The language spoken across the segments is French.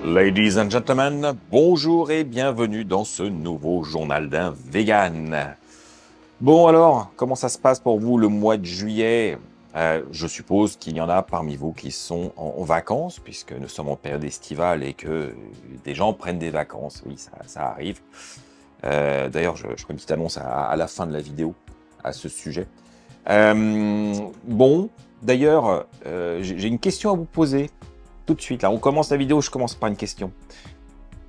Ladies and gentlemen, bonjour et bienvenue dans ce nouveau journal d'un vegan. Bon alors, comment ça se passe pour vous le mois de juillet? Je suppose qu'il y en a parmi vous qui sont en vacances, puisque nous sommes en période estivale et que des gens prennent des vacances. Oui, ça arrive. D'ailleurs, je ferai une petite annonce à la fin de la vidéo à ce sujet. Bon, d'ailleurs, j'ai une question à vous poser. Tout de suite, là, on commence la vidéo, je commence par une question.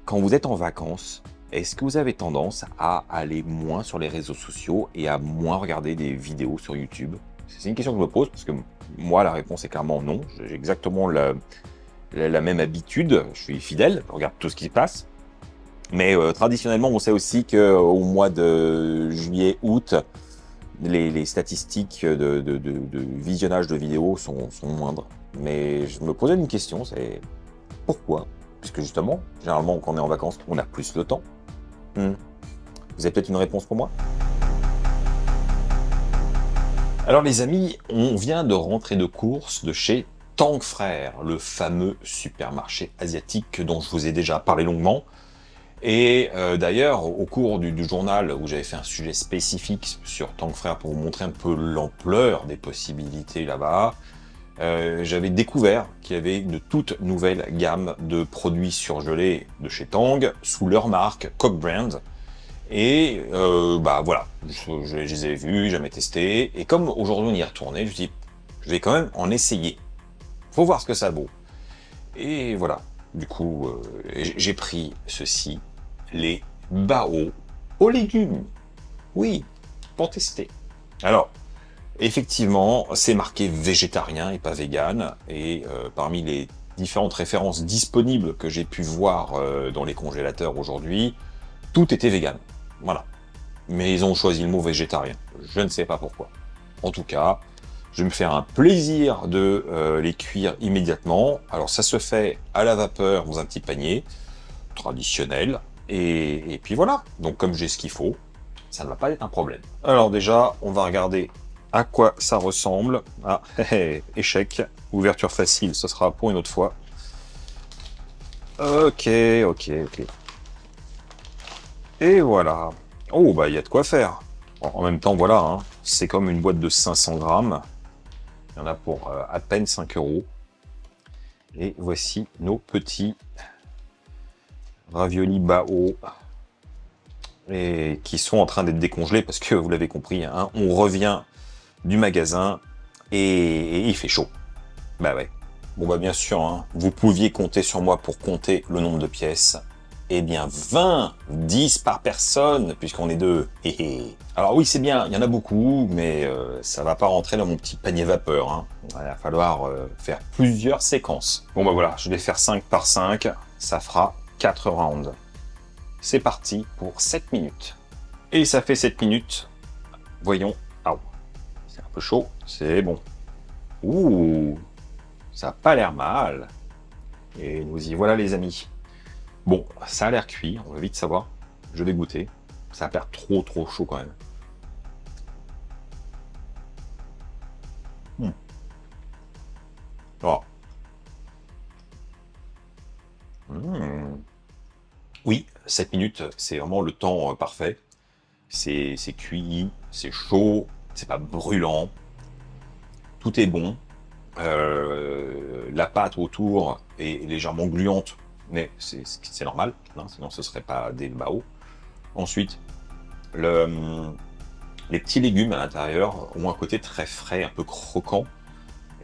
Quand vous êtes en vacances, est-ce que vous avez tendance à aller moins sur les réseaux sociaux et à moins regarder des vidéos sur YouTube? C'est une question que je me pose parce que moi, la réponse est clairement non. J'ai exactement la même habitude. Je suis fidèle, je regarde tout ce qui se passe. Mais traditionnellement, on sait aussi qu'au mois de juillet, août, les statistiques de visionnage de vidéos sont moindres. Mais je me posais une question, c'est pourquoi? Puisque justement, généralement, quand on est en vacances, on a plus le temps. Vous avez peut-être une réponse pour moi? Alors les amis, on vient de rentrer de course de chez Tang Frères, le fameux supermarché asiatique dont je vous ai déjà parlé longuement. Et d'ailleurs, au cours du journal où j'avais fait un sujet spécifique sur Tang Frères pour vous montrer un peu l'ampleur des possibilités là-bas, j'avais découvert qu'il y avait une toute nouvelle gamme de produits surgelés de chez Tang sous leur marque Coq Brand. Et bah voilà, je les ai vus, jamais testés. Et comme aujourd'hui on y est retourné, je me suis dit, je vais quand même en essayer. Faut voir ce que ça vaut. Et voilà, du coup, j'ai pris ceci, les bao aux légumes. Oui, pour tester. Alors, effectivement, c'est marqué végétarien et pas vegan. Et parmi les différentes références disponibles que j'ai pu voir dans les congélateurs aujourd'hui, tout était vegan. Voilà. Mais ils ont choisi le mot végétarien. Je ne sais pas pourquoi. En tout cas, je vais me faire un plaisir de les cuire immédiatement. Alors ça se fait à la vapeur dans un petit panier traditionnel. Et puis voilà. Donc comme j'ai ce qu'il faut, ça ne va pas être un problème. Alors déjà, on va regarder à quoi ça ressemble. Ah, échec, ouverture facile, ce sera pour une autre fois. Ok. Et voilà. Oh, bah il y a de quoi faire. En même temps, voilà, hein, c'est comme une boîte de 500 grammes. Il y en a pour à peine 5 €. Et voici nos petits raviolis bao. Et qui sont en train d'être décongelés parce que, vous l'avez compris, hein, on revient du magasin et il fait chaud. Bah ouais. Bon bah bien sûr, hein, vous pouviez compter sur moi pour compter le nombre de pièces. Eh bien 20, 10 par personne, puisqu'on est deux. Alors oui, c'est bien, il y en a beaucoup, mais ça va pas rentrer dans mon petit panier vapeur. Hein. Il va falloir faire plusieurs séquences. Bon bah voilà, je vais faire 5 par 5, ça fera 4 rounds. C'est parti pour 7 minutes. Et ça fait 7 minutes. Voyons. Ah, c'est un peu chaud, c'est bon. Ouh, ça n'a pas l'air mal. Et nous y voilà les amis. Bon, ça a l'air cuit, on va vite savoir. Je vais goûter. Ça a l'air trop chaud quand même. Oh. Oui, 7 minutes, c'est vraiment le temps parfait. C'est cuit, c'est chaud, c'est pas brûlant. Tout est bon. La pâte autour est légèrement gluante, mais c'est normal, hein, sinon ce serait pas des bao. Ensuite, les petits légumes à l'intérieur ont un côté très frais, un peu croquant,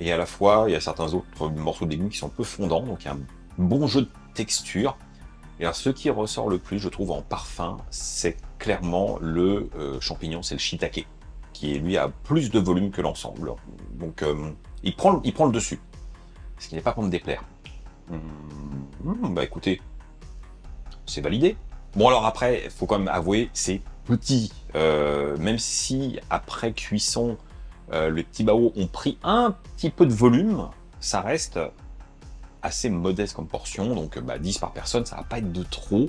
et à la fois il y a certains autres morceaux de légumes qui sont un peu fondants, donc il y a un bon jeu de texture. Et alors ce qui ressort le plus, je trouve, en parfum, c'est clairement le champignon, c'est le shiitake, qui lui a plus de volume que l'ensemble. Donc il prend le dessus, ce qui n'est pas pour me déplaire. Bah écoutez, c'est validé. Bon alors après, il faut quand même avouer, c'est petit. Même si après cuisson, les petits bao ont pris un petit peu de volume, ça reste assez modeste comme portion. Donc bah, 10 par personne, ça va pas être de trop.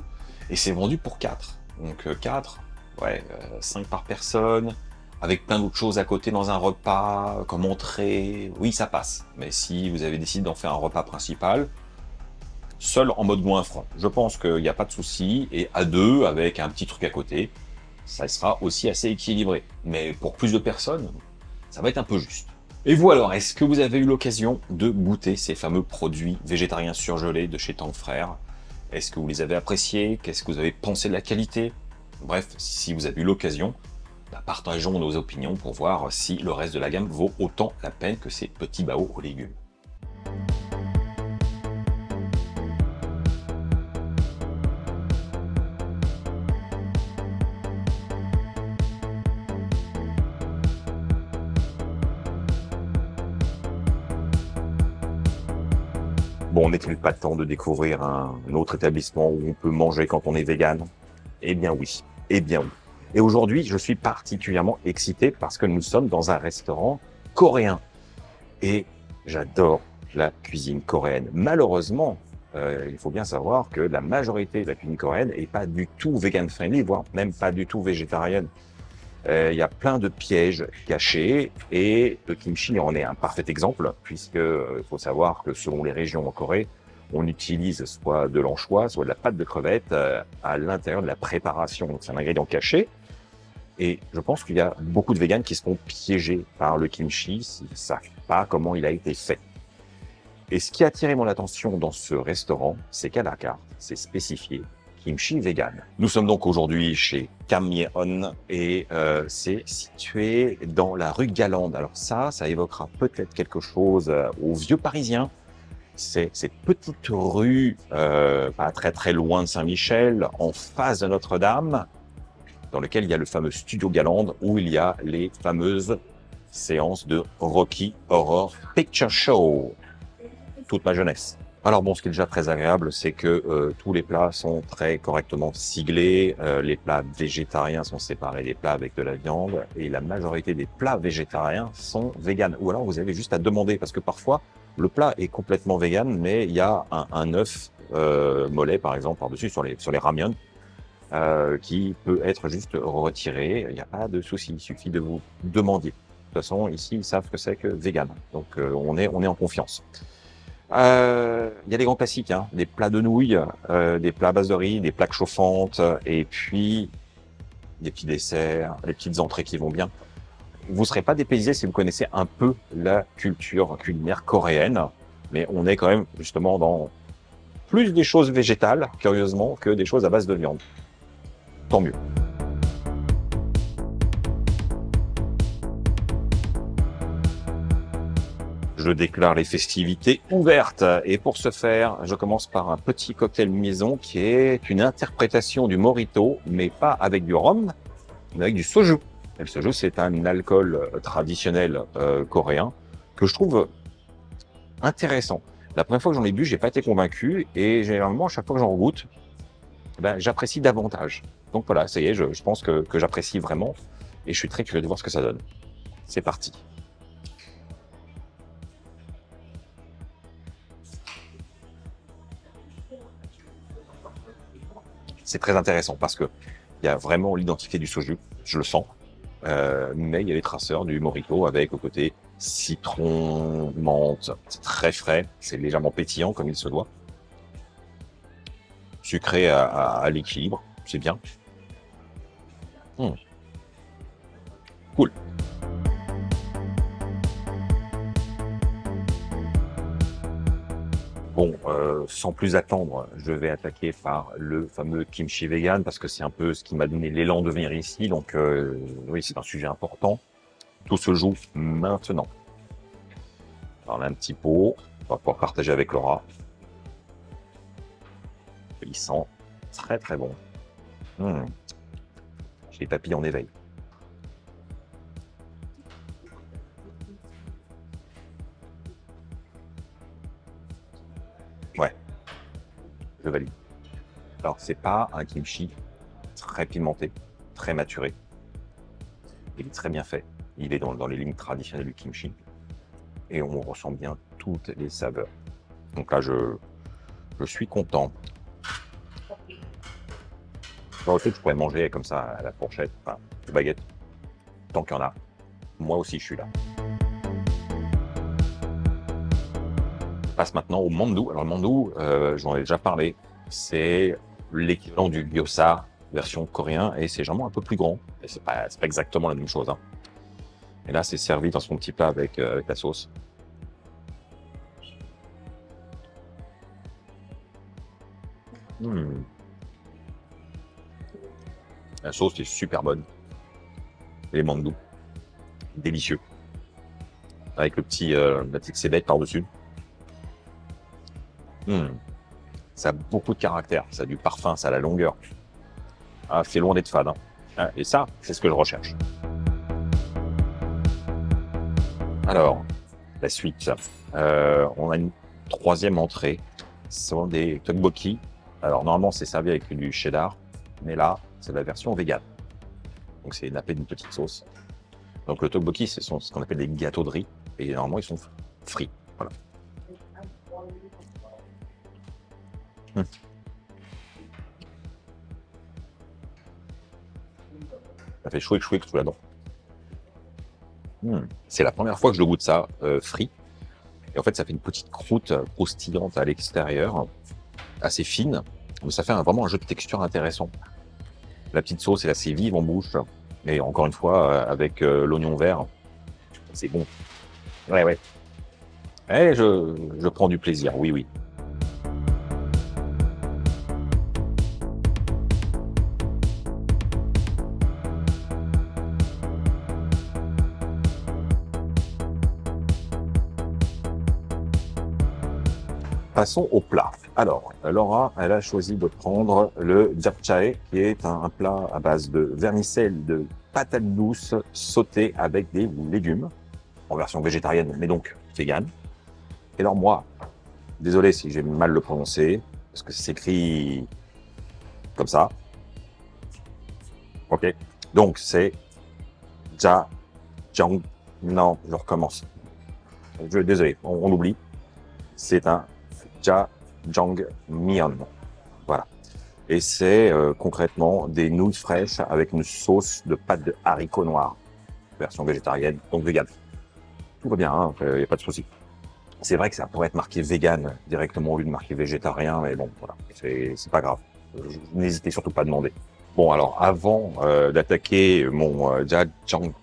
Et c'est vendu pour 4. Donc 4, ouais, 5 par personne. Avec plein d'autres choses à côté dans un repas, comme entrée, oui ça passe. Mais si vous avez décidé d'en faire un repas principal, seul en mode goinfre. Je pense qu'il n'y a pas de souci, et à deux, avec un petit truc à côté, ça sera aussi assez équilibré. Mais pour plus de personnes, ça va être un peu juste. Et vous alors, est-ce que vous avez eu l'occasion de goûter ces fameux produits végétariens surgelés de chez Tang Frères? Est-ce que vous les avez appréciés? Qu'est-ce que vous avez pensé de la qualité? Bref, si vous avez eu l'occasion, partageons nos opinions pour voir si le reste de la gamme vaut autant la peine que ces petits baos aux légumes. Bon, n'est-il pas temps de découvrir un autre établissement où on peut manger quand on est vegan? Eh bien oui, eh bien oui. Et aujourd'hui, je suis particulièrement excité parce que nous sommes dans un restaurant coréen. Et j'adore la cuisine coréenne. Malheureusement, il faut bien savoir que la majorité de la cuisine coréenne n'est pas du tout vegan-friendly, voire même pas du tout végétarienne. Il y a plein de pièges cachés et le kimchi en est un parfait exemple, puisque faut savoir que selon les régions en Corée, on utilise soit de l'anchois, soit de la pâte de crevette à l'intérieur de la préparation. Donc c'est un ingrédient caché. Et je pense qu'il y a beaucoup de véganes qui se font piéger par le kimchi s'ils ne savent pas comment il a été fait. Et ce qui a attiré mon attention dans ce restaurant, c'est qu'à la carte, c'est spécifié kimchi vegan. Nous sommes donc aujourd'hui chez Kamyeon et c'est situé dans la rue Galande. Alors ça évoquera peut-être quelque chose aux vieux Parisiens. C'est cette petite rue, pas très loin de Saint-Michel, en face de Notre-Dame, dans lequel il y a le fameux Studio Galande, où il y a les fameuses séances de Rocky Horror Picture Show. Toute ma jeunesse. Alors bon, ce qui est déjà très agréable, c'est que tous les plats sont très correctement siglés. Les plats végétariens sont séparés des plats avec de la viande. Et la majorité des plats végétariens sont véganes. Ou alors vous avez juste à demander, parce que parfois, le plat est complètement vegan, mais il y a un œuf mollet, par exemple, par-dessus sur les ramyons, qui peut être juste retiré. Il n'y a pas de souci, il suffit de vous demander. De toute façon, ici, ils savent que c'est que vegan. Donc on est en confiance. Il y a des grands classiques, hein, des plats de nouilles, des plats à base de riz, des plaques chauffantes, et puis des petits desserts, des petites entrées qui vont bien. Vous ne serez pas dépaysé si vous connaissez un peu la culture culinaire coréenne, mais on est quand même justement dans plus des choses végétales, curieusement, que des choses à base de viande. Tant mieux. Je déclare les festivités ouvertes et pour ce faire, je commence par un petit cocktail maison qui est une interprétation du mojito, mais pas avec du rhum, mais avec du soju. Et le soju, c'est un alcool traditionnel coréen que je trouve intéressant. La première fois que j'en ai bu, j'ai pas été convaincu et généralement, à chaque fois que j'en goûte, ben, j'apprécie davantage. Donc voilà, ça y est, je pense que j'apprécie vraiment et je suis très curieux de voir ce que ça donne. C'est parti. C'est très intéressant parce que il y a vraiment l'identité du soju, je le sens, mais il y a les traceurs du mojito avec au côté citron, menthe, c'est très frais, c'est légèrement pétillant comme il se doit, sucré à l'équilibre, c'est bien. Cool. Bon, sans plus attendre, je vais attaquer par le fameux kimchi vegan parce que c'est un peu ce qui m'a donné l'élan de venir ici. Donc oui, c'est un sujet important. Tout se joue maintenant. Alors là, un petit pot, on va pouvoir partager avec Laura. Il sent très bon. J'ai les papilles en éveil. Ouais, je valide. Alors, c'est pas un kimchi très pimenté, très maturé. Il est très bien fait. Il est dans les lignes traditionnelles du kimchi. Et on ressent bien toutes les saveurs. Donc là, je suis content. Moi aussi, je pourrais manger comme ça à la fourchette, enfin, de baguette. Tant qu'il y en a. Moi aussi, je suis là. passe maintenant au mandu. Alors le mandu, j'en ai déjà parlé, c'est l'équivalent du gyoza version coréen et c'est généralement un peu plus grand. Et c'est pas exactement la même chose, hein. Et là, c'est servi dans son petit plat avec la sauce. Mmh. La sauce est super bonne. Et les mandous, délicieux. Avec la petite cébette par-dessus. Mmh. Ça a beaucoup de caractère, ça a du parfum, ça a la longueur. Ah, c'est loin d'être fade, hein. Ah, et ça, c'est ce que je recherche. Alors, la suite. On a une troisième entrée. Ce sont des tteokbokki. Alors, normalement, c'est servi avec du cheddar. Mais là, c'est la version vegan. Donc, c'est nappé d'une petite sauce. Donc, le tteokbokki, ce sont ce qu'on appelle des gâteaux de riz. Et normalement, ils sont frits. Voilà. Hum. Ça fait chouic chouic sous la dent. C'est la première fois que je goûte ça frit. Et en fait, ça fait une petite croûte croustillante à l'extérieur, assez fine. Mais ça fait vraiment un jeu de texture intéressant. La petite sauce est assez vive en bouche. Et encore une fois, avec l'oignon vert, c'est bon. Ouais, ouais. Et je prends du plaisir, oui, oui. Passons au plat. Alors, Laura, elle a choisi de prendre le japchae, qui est un plat à base de vermicelle de patates douces sautées avec des légumes, en version végétarienne, mais donc vegan. Et alors moi, désolé si j'ai mal le prononcer, parce que ça s'écrit comme ça. Ok. Donc c'est jang. Non, je recommence. Désolé, on l'oublie. C'est un jajangmyeon. Voilà. Et c'est concrètement des nouilles fraîches avec une sauce de pâte de haricots noirs, version végétarienne, donc vegan. Tout va bien, il n'y a pas de souci. C'est vrai que ça pourrait être marqué vegan directement au lieu de marquer végétarien, mais bon, voilà, c'est pas grave. N'hésitez surtout pas à demander. Bon, alors, avant d'attaquer mon jajang,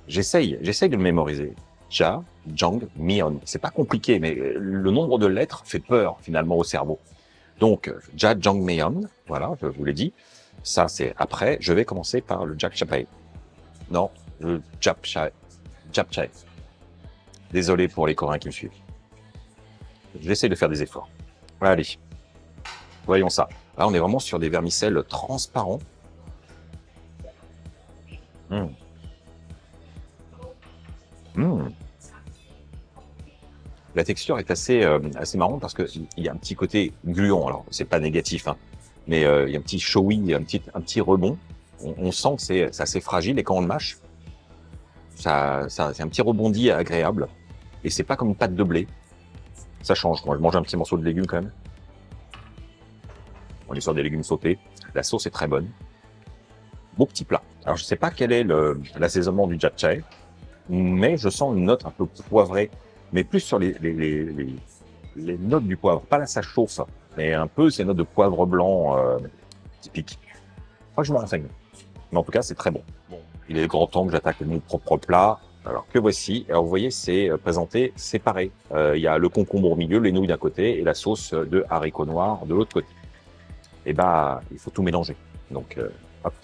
j'essaye de le mémoriser. Jajangmyeon. C'est pas compliqué, mais le nombre de lettres fait peur finalement au cerveau. Donc, jajangmyeon, voilà, je vous l'ai dit. Ça, c'est après. Je vais commencer par le japchae. Non, le japchae. Désolé pour les Coréens qui me suivent. J'essaie de faire des efforts. Allez, voyons ça. Là, on est vraiment sur des vermicelles transparents. Mmh. Mmh. La texture est assez marrante parce qu'il y a un petit côté gluant. Alors, c'est pas négatif, hein, mais il y a un petit showy, un petit rebond. On sent que c'est assez fragile et quand on le mâche, c'est un petit rebondi agréable. Et c'est pas comme une pâte de blé. Ça change. Moi, je mange un petit morceau de légumes quand même. On est sur des légumes sautés. La sauce est très bonne. Beau petit plat. Alors, je sais pas quel est l'assaisonnement du japchae, mais je sens une note un peu poivrée, mais plus sur les notes du poivre. Pas là, ça chauffe, mais un peu ces notes de poivre blanc typiques. Moi, je me renseigne. Mais en tout cas, c'est très bon. Il est grand temps que j'attaque mon propre plat. Alors que voici. Alors vous voyez, c'est présenté séparé. Il y a le concombre au milieu, les nouilles d'un côté et la sauce de haricots noirs de l'autre côté. Et bah, il faut tout mélanger. Donc, hop.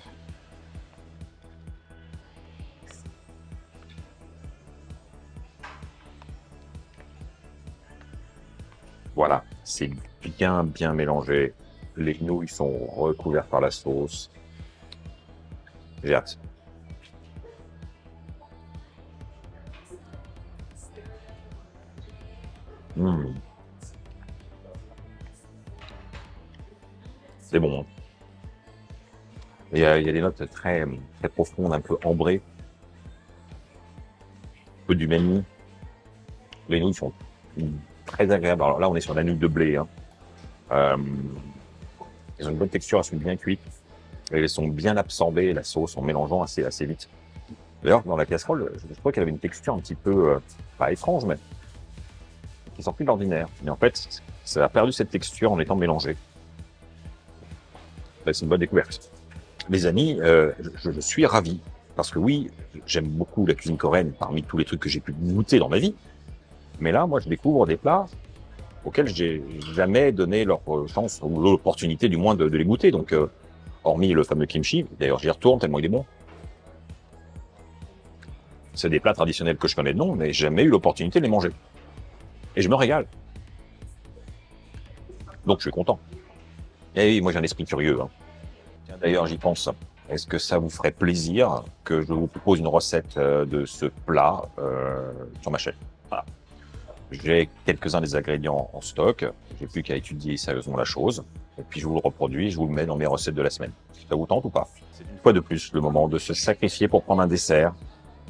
Voilà, c'est bien mélangé. Les nouilles sont recouvertes par la sauce. J'ai hâte. Mmh. C'est bon, hein. Il y a des notes très profondes, un peu ambrées, un peu d'umami. Les nouilles sont très agréables. Alors là, on est sur la nouille de blé, hein. Elles ont une bonne texture, elles sont bien cuites. Et elles sont bien absorbées, la sauce, en mélangeant assez vite. D'ailleurs, dans la casserole, je trouvais qu'elle avait une texture un petit peu, pas étrange, mais qui sortit de l'ordinaire. Mais en fait, ça a perdu cette texture en étant mélangé. C'est une bonne découverte. Les amis, je suis ravi. Parce que oui, j'aime beaucoup la cuisine coréenne parmi tous les trucs que j'ai pu goûter dans ma vie. Mais là, moi, je découvre des plats auxquels j'ai jamais donné leur chance, ou l'opportunité du moins de les goûter. Donc, hormis le fameux kimchi, d'ailleurs j'y retourne tellement il est bon. C'est des plats traditionnels que je connais de nom, mais j'ai jamais eu l'opportunité de les manger. Et je me régale. Donc je suis content. Et oui, moi j'ai un esprit curieux. Hein. Tiens, d'ailleurs j'y pense. Est-ce que ça vous ferait plaisir que je vous propose une recette de ce plat sur ma chaîne? Voilà. J'ai quelques-uns des ingrédients en stock. J'ai plus qu'à étudier sérieusement la chose. Et puis je vous le reproduis, je vous le mets dans mes recettes de la semaine. Ça vous tente ou pas? C'est une fois de plus le moment de se sacrifier pour prendre un dessert.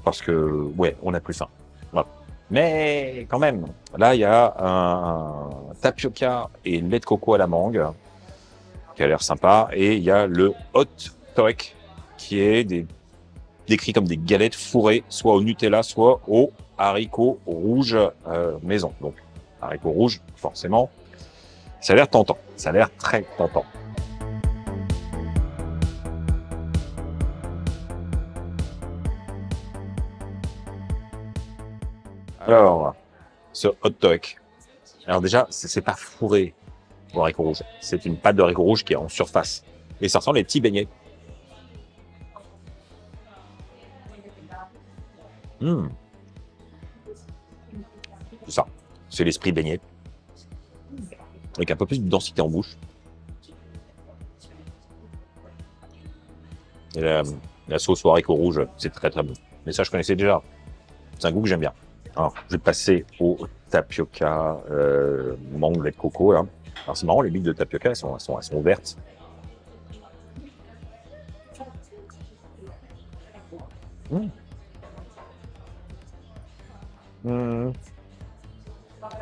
Parce que, ouais, on n'a plus faim. Voilà. Mais quand même, là, il y a un tapioca et une lait de coco à la mangue qui a l'air sympa. Et il y a le hot toek qui est décrit comme des galettes fourrées, soit au Nutella, soit au haricots rouges maison. Donc, haricots rouges, forcément. Ça a l'air tentant. Ça a l'air très tentant. Alors, ce hot dog. Alors déjà, c'est pas fourré au haricot rouge. C'est une pâte de haricot rouge qui est en surface. Et ça ressemble à des petits beignets. Mmh. C'est ça. C'est l'esprit beignet. Avec un peu plus de densité en bouche. Et la sauce au haricot rouge, c'est très très bon. Mais ça, je connaissais déjà. C'est un goût que j'aime bien. Alors, je vais passer au tapioca mangue lait de coco. Là. Alors, c'est marrant, les billes de tapioca, elles sont vertes. Mmh. Mmh.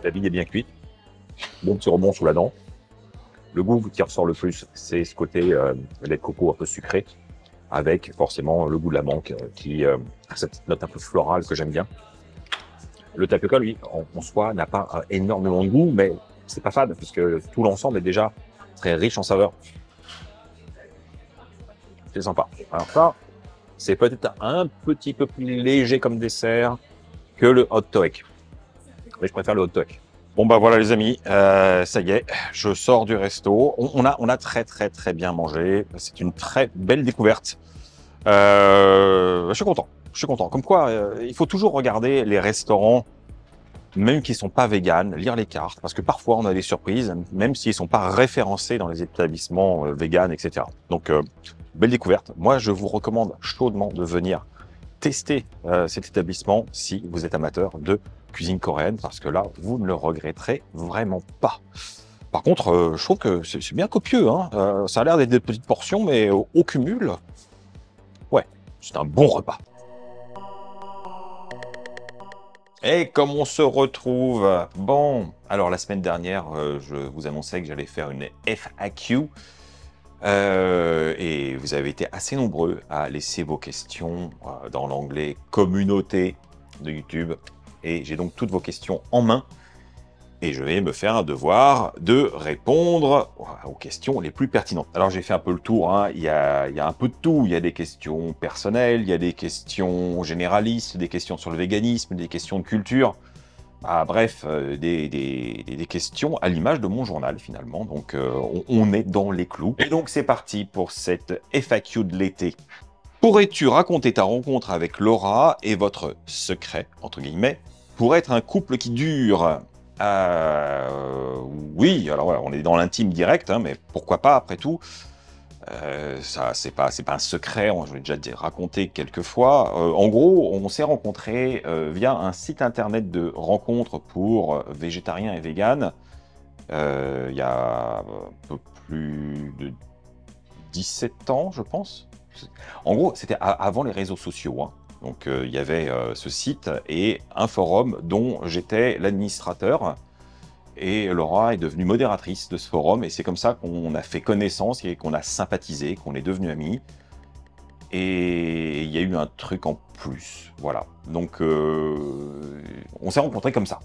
La bille est bien cuite. Bon petit rebond sous la dent. Le goût qui ressort le plus, c'est ce côté lait de coco un peu sucré, avec forcément le goût de la menthe qui a cette note un peu florale que j'aime bien. Le tapioca, lui, en soi, n'a pas énormément de goût, mais c'est pas fade, puisque tout l'ensemble est déjà très riche en saveurs. C'est sympa. Alors ça, c'est peut-être un petit peu plus léger comme dessert que le hot toek. Mais je préfère le hot toek. Bon bah voilà les amis, ça y est, je sors du resto. On a très très très bien mangé. C'est une très belle découverte. Je suis content. Je suis content. Comme quoi, il faut toujours regarder les restaurants, même qui sont pas véganes, lire les cartes, parce que parfois on a des surprises, même s'ils sont pas référencés dans les établissements véganes, etc. Donc belle découverte. Moi, je vous recommande chaudement de venir tester cet établissement si vous êtes amateur de cuisine coréenne, parce que là, vous ne le regretterez vraiment pas. Par contre, je trouve que c'est bien copieux. Hein. Ça a l'air d'être des petites portions, mais au cumul, ouais, c'est un bon repas. Et comme on se retrouve, bon, alors la semaine dernière, je vous annonçais que j'allais faire une FAQ. Et vous avez été assez nombreux à laisser vos questions dans l'onglet communauté de YouTube. Et j'ai donc toutes vos questions en main. Et je vais me faire un devoir de répondre aux questions les plus pertinentes. Alors j'ai fait un peu le tour, hein. Il y a un peu de tout. Il y a des questions personnelles, il y a des questions généralistes, des questions sur le véganisme, des questions de culture. Ah, bref, des questions à l'image de mon journal finalement, donc on est dans les clous. Et donc c'est parti pour cette FAQ de l'été. Pourrais-tu raconter ta rencontre avec Laura et votre secret, entre guillemets, pour être un couple qui dure? Oui, alors voilà, on est dans l'intime direct, hein, mais pourquoi pas après tout. Ça, c'est pas un secret, je l'ai déjà raconté quelques fois. En gros, on s'est rencontrés via un site internet de rencontres pour végétariens et véganes. Il y a un peu plus de 17 ans, je pense. En gros, c'était avant les réseaux sociaux. Hein. Donc, il y avait ce site et un forum dont j'étais l'administrateur. Et Laura est devenue modératrice de ce forum, et c'est comme ça qu'on a fait connaissance et qu'on a sympathisé, qu'on est devenus amis. Et il y a eu un truc en plus, voilà. Donc, on s'est rencontrés comme ça.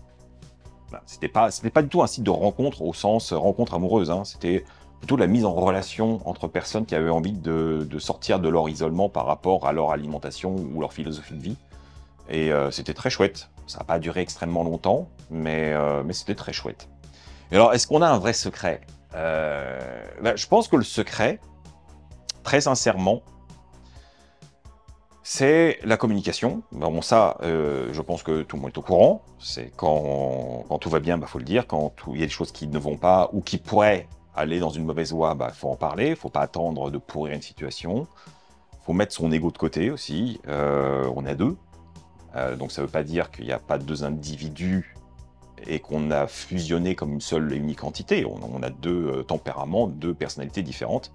Voilà, c'était pas du tout un site de rencontre au sens rencontre amoureuse, hein. C'était plutôt de la mise en relation entre personnes qui avaient envie de sortir de leur isolement par rapport à leur alimentation ou leur philosophie de vie. Et c'était très chouette. Ça n'a pas duré extrêmement longtemps, mais c'était très chouette. Et alors, est-ce qu'on a un vrai secret? Je pense que le secret, très sincèrement, c'est la communication. Bon, ça, je pense que tout le monde est au courant. C'est quand tout va bien, faut le dire. Quand il y a des choses qui ne vont pas ou qui pourraient aller dans une mauvaise voie, faut en parler. Il ne faut pas attendre de pourrir une situation. Il faut mettre son ego de côté aussi. On est deux. Donc ça ne veut pas dire qu'il n'y a pas deux individus et qu'on a fusionné comme une seule et unique entité. On a deux tempéraments, deux personnalités différentes.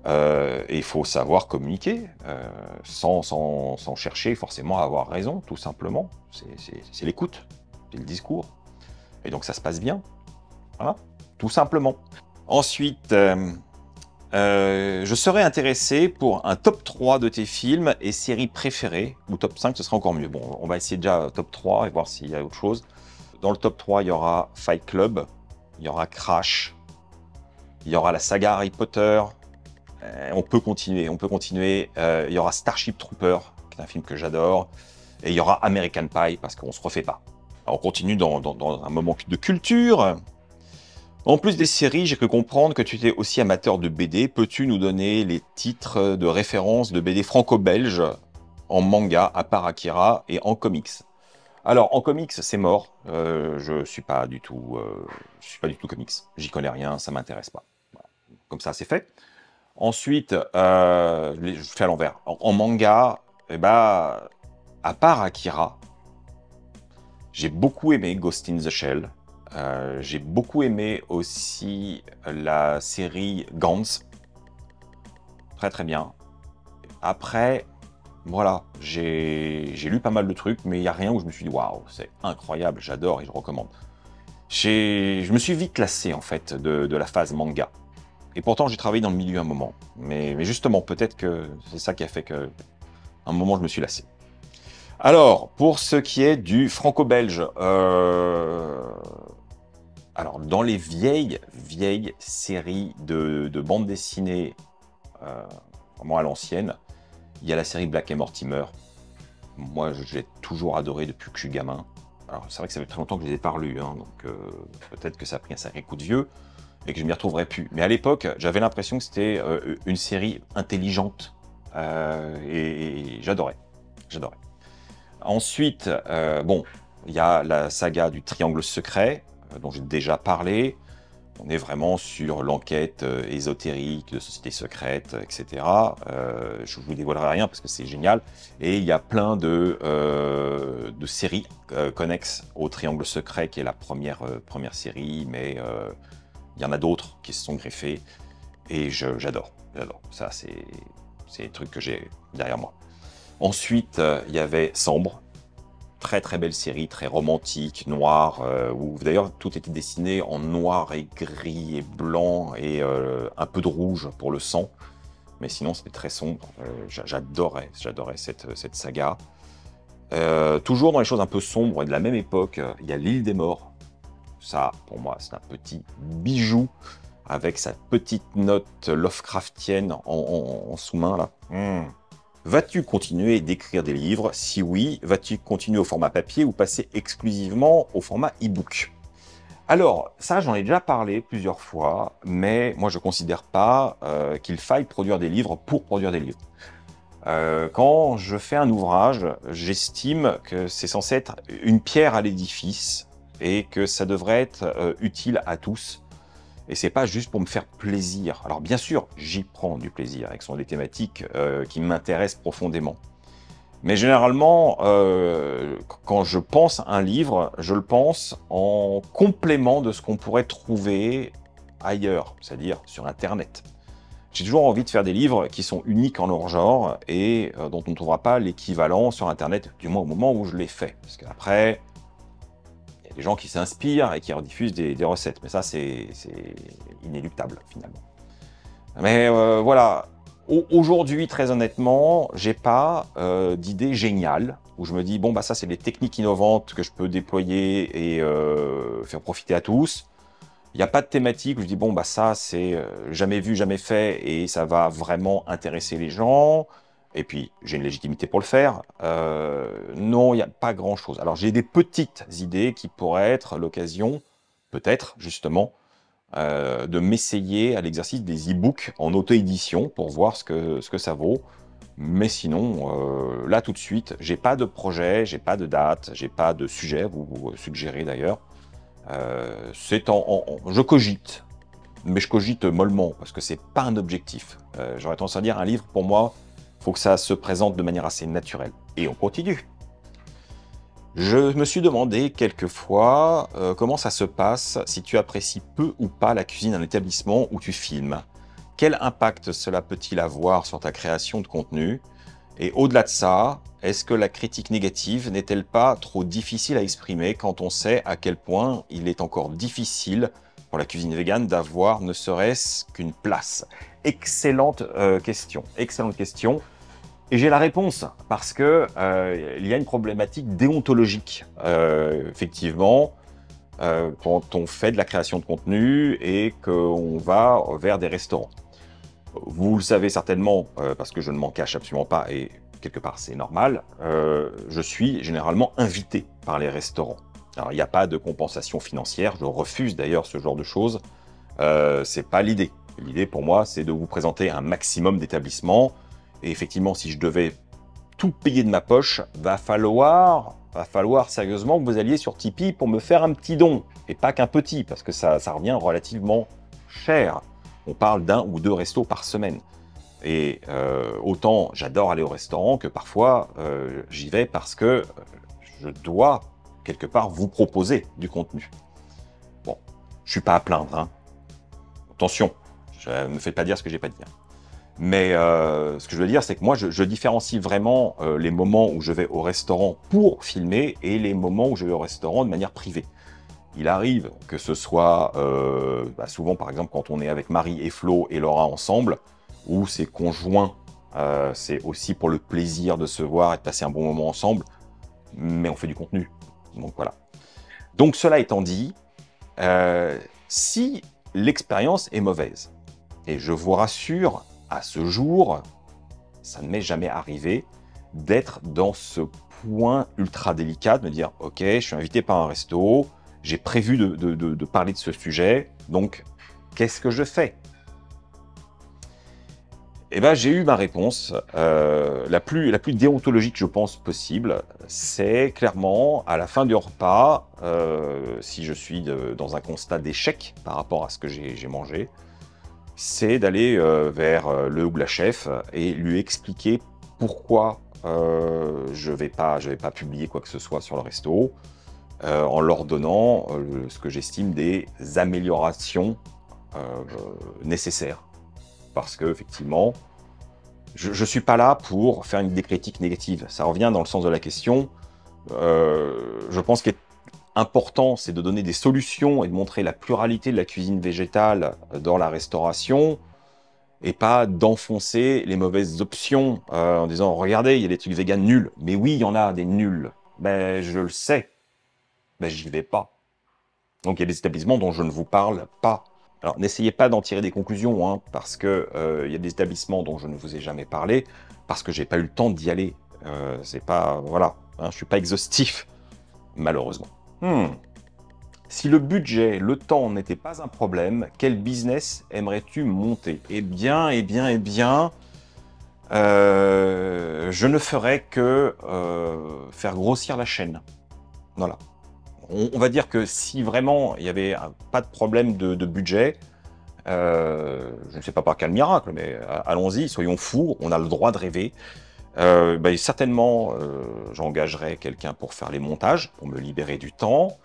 Et il faut savoir communiquer sans chercher forcément à avoir raison, tout simplement. C'est l'écoute, c'est le discours. Et donc ça se passe bien. Voilà, tout simplement. Ensuite, je serais intéressé pour un top 3 de tes films et séries préférées, ou top 5, ce serait encore mieux. Bon, on va essayer déjà top 3 et voir s'il y a autre chose. Dans le top 3, il y aura Fight Club, il y aura Crash, il y aura la saga Harry Potter, on peut continuer. Il y aura Starship Troopers, qui est un film que j'adore, et il y aura American Pie, parce qu'on se refait pas. Alors, on continue dans un moment de culture. En plus des séries, j'ai cru comprendre que tu étais aussi amateur de BD. Peux-tu nous donner les titres de référence de BD franco-belge en manga, à part Akira, et en comics? Alors, en comics, c'est mort. Je suis pas du tout comics. J'y connais rien, ça m'intéresse pas. Voilà. Comme ça, c'est fait. Ensuite, je fais à l'envers. En manga, à part Akira, j'ai beaucoup aimé Ghost in the Shell. J'ai beaucoup aimé aussi la série Gantz. Très très bien. Après, voilà, j'ai lu pas mal de trucs, mais il n'y a rien où je me suis dit waouh, c'est incroyable, j'adore et je recommande. Je me suis vite lassé en fait de la phase manga. Et pourtant, j'ai travaillé dans le milieu un moment. Mais justement, peut-être que c'est ça qui a fait que un moment, je me suis lassé. Alors, pour ce qui est du franco-belge, alors dans les vieilles séries de bande dessinée, vraiment à l'ancienne, il y a la série Black et Mortimer. Moi, j'ai toujours adoré depuis que je suis gamin. Alors, c'est vrai que ça fait très longtemps que je les ai pas relus, hein, donc peut-être que ça a pris un sacré coup de vieux et que je m'y retrouverai plus. Mais à l'époque, j'avais l'impression que c'était une série intelligente et j'adorais. Ensuite, bon, il y a la saga du Triangle Secret, dont j'ai déjà parlé. On est vraiment sur l'enquête ésotérique de sociétés secrètes, etc. Je ne vous dévoilerai rien parce que c'est génial. Et il y a plein de séries connexes au Triangle Secret, qui est la première série, mais il y en a d'autres qui se sont greffées. Et j'adore. Ça, c'est des trucs que j'ai derrière moi. Ensuite, il y avait Sambre. Très très belle série, très romantique, noire, où d'ailleurs tout était dessiné en noir et gris et blanc et un peu de rouge pour le sang. Mais sinon c'était très sombre. J'adorais cette saga. Toujours dans les choses un peu sombres et de la même époque, il y a l'Île des Morts. Ça, pour moi, c'est un petit bijou avec sa petite note Lovecraftienne en sous-main là. Vas-tu continuer d'écrire des livres? Si oui, vas-tu continuer au format papier ou passer exclusivement au format e-book? Alors, ça, j'en ai déjà parlé plusieurs fois, mais moi, je ne considère pas qu'il faille produire des livres pour produire des livres. Quand je fais un ouvrage, j'estime que c'est censé être une pierre à l'édifice et que ça devrait être utile à tous. Et c'est pas juste pour me faire plaisir. Alors bien sûr, j'y prends du plaisir, avec sont des thématiques qui m'intéressent profondément. Mais généralement, quand je pense un livre, je le pense en complément de ce qu'on pourrait trouver ailleurs, c'est-à-dire sur Internet. J'ai toujours envie de faire des livres qui sont uniques en leur genre et dont on ne trouvera pas l'équivalent sur Internet, du moins au moment où je les fais. Parce qu'après, il y a des gens qui s'inspirent et qui rediffusent des recettes, mais ça, c'est inéluctable, finalement. Mais voilà, aujourd'hui, très honnêtement, j'ai pas d'idée géniale où je me dis, bon, bah ça, c'est des techniques innovantes que je peux déployer et faire profiter à tous. Il n'y a pas de thématique où je dis, bon, bah ça, c'est jamais vu, jamais fait, et ça va vraiment intéresser les gens. Et puis, j'ai une légitimité pour le faire. Non, il n'y a pas grand-chose. Alors, j'ai des petites idées qui pourraient être l'occasion, peut-être, justement, de m'essayer à l'exercice des e-books en auto-édition pour voir ce que ça vaut. Mais sinon, là, tout de suite, j'ai pas de projet, j'ai pas de date, j'ai pas de sujet, vous suggérez d'ailleurs. Je cogite, mais je cogite mollement, parce que c'est pas un objectif. J'aurais tendance à dire, un livre, pour moi, faut que ça se présente de manière assez naturelle. Et on continue. Je me suis demandé quelquefois comment ça se passe si tu apprécies peu ou pas la cuisine d'un établissement où tu filmes. Quel impact cela peut-il avoir sur ta création de contenu? Et au-delà de ça, est-ce que la critique négative n'est-elle pas trop difficile à exprimer quand on sait à quel point il est encore difficile pour la cuisine végane d'avoir ne serait-ce qu'une place? Excellente question, excellente question. Et j'ai la réponse, parce que il y a une problématique déontologique, effectivement, quand on fait de la création de contenu et qu'on va vers des restaurants. Vous le savez certainement, parce que je ne m'en cache absolument pas, et quelque part c'est normal, je suis généralement invité par les restaurants. Alors il n'y a pas de compensation financière, je refuse d'ailleurs ce genre de choses, c'est pas l'idée. L'idée pour moi c'est de vous présenter un maximum d'établissements, et effectivement si je devais tout payer de ma poche, va falloir sérieusement que vous alliez sur Tipeee pour me faire un petit don, et pas qu'un petit, parce que ça revient relativement cher. On parle d'un ou deux restos par semaine. Et autant j'adore aller au restaurant que parfois j'y vais parce que je dois quelque part vous proposer du contenu. Bon, je suis pas à plaindre, hein. Attention, je ne me fais pas dire ce que j'ai pas dit. Hein. Mais ce que je veux dire, c'est que moi, je différencie vraiment les moments où je vais au restaurant pour filmer et les moments où je vais au restaurant de manière privée. Il arrive que ce soit souvent, par exemple, quand on est avec Marie et Flo et Laura ensemble, où c'est conjoint, c'est aussi pour le plaisir de se voir et de passer un bon moment ensemble, mais on fait du contenu. Donc voilà. Donc cela étant dit, si l'expérience est mauvaise, et je vous rassure, à ce jour, ça ne m'est jamais arrivé d'être dans ce point ultra délicat, de me dire « Ok, je suis invité par un resto, j'ai prévu de parler de ce sujet, donc qu'est-ce que je fais ?» Eh bien, j'ai eu ma réponse, la plus déontologique, je pense, possible. C'est clairement, à la fin du repas, si je suis dans un constat d'échec par rapport à ce que j'ai mangé, c'est d'aller vers le ou la chef et lui expliquer pourquoi je vais pas publier quoi que ce soit sur le resto, en leur donnant ce que j'estime des améliorations nécessaires. Parce que effectivement, je ne suis pas là pour faire des critiques négatives. Ça revient dans le sens de la question. Je pense qu'il est important, c'est de donner des solutions et de montrer la pluralité de la cuisine végétale dans la restauration, et pas d'enfoncer les mauvaises options en disant « Regardez, il y a des trucs véganes nuls. » Mais oui, il y en a des nuls. Ben, je le sais. Ben, j'y vais pas. Donc, il y a des établissements dont je ne vous parle pas. Alors, n'essayez pas d'en tirer des conclusions, hein, parce que il y a des établissements dont je ne vous ai jamais parlé, parce que j'ai pas eu le temps d'y aller. C'est pas... Voilà. Hein, je suis pas exhaustif, malheureusement. Si le budget, le temps n'était pas un problème, quel business aimerais-tu monter? Eh bien, je ne ferais que faire grossir la chaîne. Voilà. On va dire que si vraiment il n'y avait pas de problème de budget, je ne sais pas par quel miracle, mais allons-y, soyons fous, on a le droit de rêver. Certainement, j'engagerai quelqu'un pour faire les montages, pour me libérer du temps,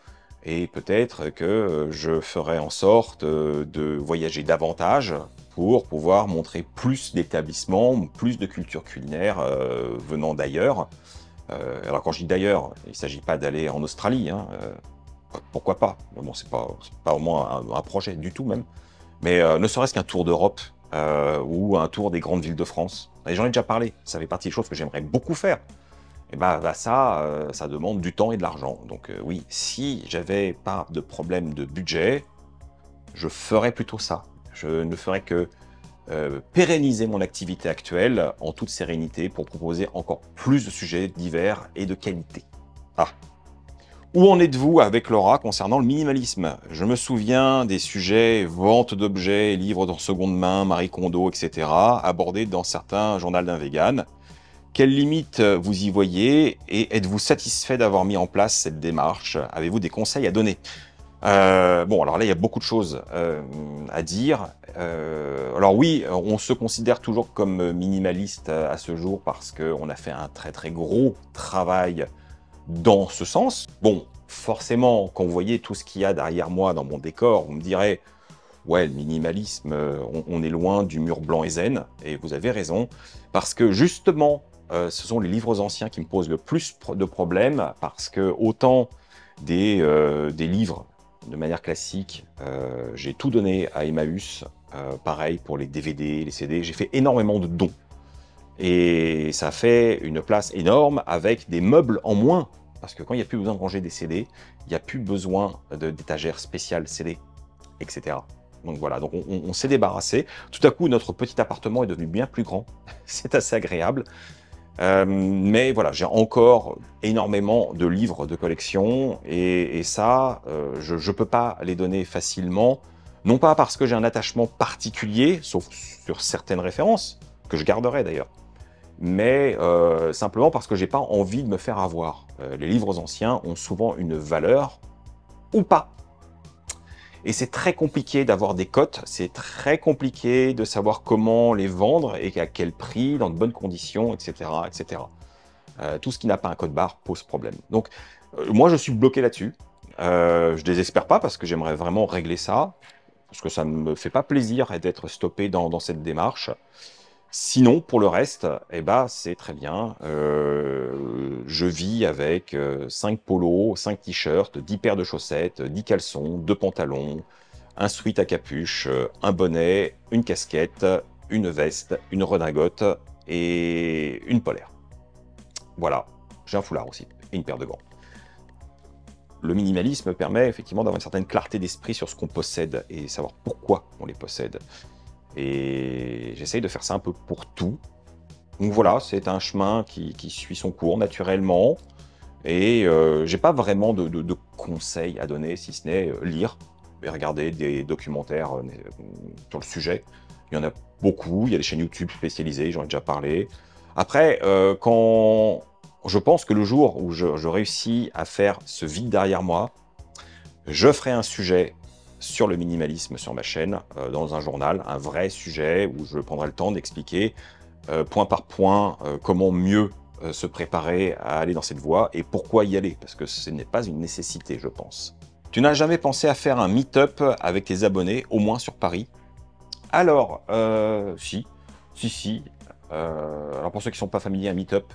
et peut-être que je ferai en sorte de voyager davantage pour pouvoir montrer plus d'établissements, plus de culture culinaire venant d'ailleurs. Alors quand je dis d'ailleurs, il ne s'agit pas d'aller en Australie, hein, pourquoi pas? Bon, c'est pas au moins un projet du tout même, mais ne serait-ce qu'un tour d'Europe ou un tour des grandes villes de France. Et j'en ai déjà parlé, ça fait partie des choses que j'aimerais beaucoup faire. Et ça demande du temps et de l'argent. Donc oui, si j'avais pas de problème de budget, je ferais plutôt ça. Je ne ferais que pérenniser mon activité actuelle en toute sérénité pour proposer encore plus de sujets divers et de qualité. Ah. Où en êtes-vous avec Laura concernant le minimalisme? Je me souviens des sujets vente d'objets, livres en seconde main, Marie Kondo, etc. abordés dans certains journaux d'un vegan. Quelles limites vous y voyez et êtes-vous satisfait d'avoir mis en place cette démarche? Avez-vous des conseils à donner? Bon, alors là, il y a beaucoup de choses à dire. Alors oui, on se considère toujours comme minimaliste à ce jour parce qu'on a fait un très très gros travail dans ce sens. Bon, forcément, quand vous voyez tout ce qu'il y a derrière moi dans mon décor, vous me direz « Ouais, le minimalisme, on est loin du mur blanc et zen ». Et vous avez raison, parce que justement, ce sont les livres anciens qui me posent le plus de problèmes, parce que autant des livres de manière classique, j'ai tout donné à Emmaüs, pareil pour les DVD, les CD, j'ai fait énormément de dons. Et ça fait une place énorme avec des meubles en moins. Parce que quand il n'y a plus besoin de ranger des CD, il n'y a plus besoin d'étagères spéciales CD, etc. Donc voilà, donc on s'est débarrassé. Tout à coup, notre petit appartement est devenu bien plus grand. C'est assez agréable. Mais voilà, j'ai encore énormément de livres de collection. Et ça, je ne peux pas les donner facilement. Non pas parce que j'ai un attachement particulier, sauf sur certaines références, que je garderai d'ailleurs, mais simplement parce que j'ai pas envie de me faire avoir. Les livres anciens ont souvent une valeur, ou pas. Et c'est très compliqué d'avoir des cotes, c'est très compliqué de savoir comment les vendre et à quel prix, dans de bonnes conditions, etc. etc. Tout ce qui n'a pas un code barre pose problème. Donc moi je suis bloqué là-dessus. Je désespère pas parce que j'aimerais vraiment régler ça, parce que ça ne me fait pas plaisir d'être stoppé dans cette démarche. Sinon, pour le reste, eh ben, c'est très bien. Je vis avec 5 polos, 5 t-shirts, 10 paires de chaussettes, 10 caleçons, 2 pantalons, un sweat à capuche, un bonnet, une casquette, une veste, une redingote et une polaire. Voilà, j'ai un foulard aussi et une paire de gants. Le minimalisme permet effectivement d'avoir une certaine clarté d'esprit sur ce qu'on possède et savoir pourquoi on les possède. Et j'essaye de faire ça un peu pour tout. Donc voilà, c'est un chemin qui suit son cours naturellement. Et j'ai pas vraiment de conseils à donner, si ce n'est lire et regarder des documentaires sur le sujet. Il y en a beaucoup, il y a des chaînes YouTube spécialisées, j'en ai déjà parlé. Après, quand je pense que le jour où je réussis à faire ce vide derrière moi, je ferai un sujet sur le minimalisme sur ma chaîne, dans un journal, un vrai sujet où je prendrai le temps d'expliquer point par point comment mieux se préparer à aller dans cette voie et pourquoi y aller, parce que ce n'est pas une nécessité, je pense. Tu n'as jamais pensé à faire un meet-up avec tes abonnés, au moins sur Paris? Alors, si. Alors pour ceux qui ne sont pas familiers, un meet-up,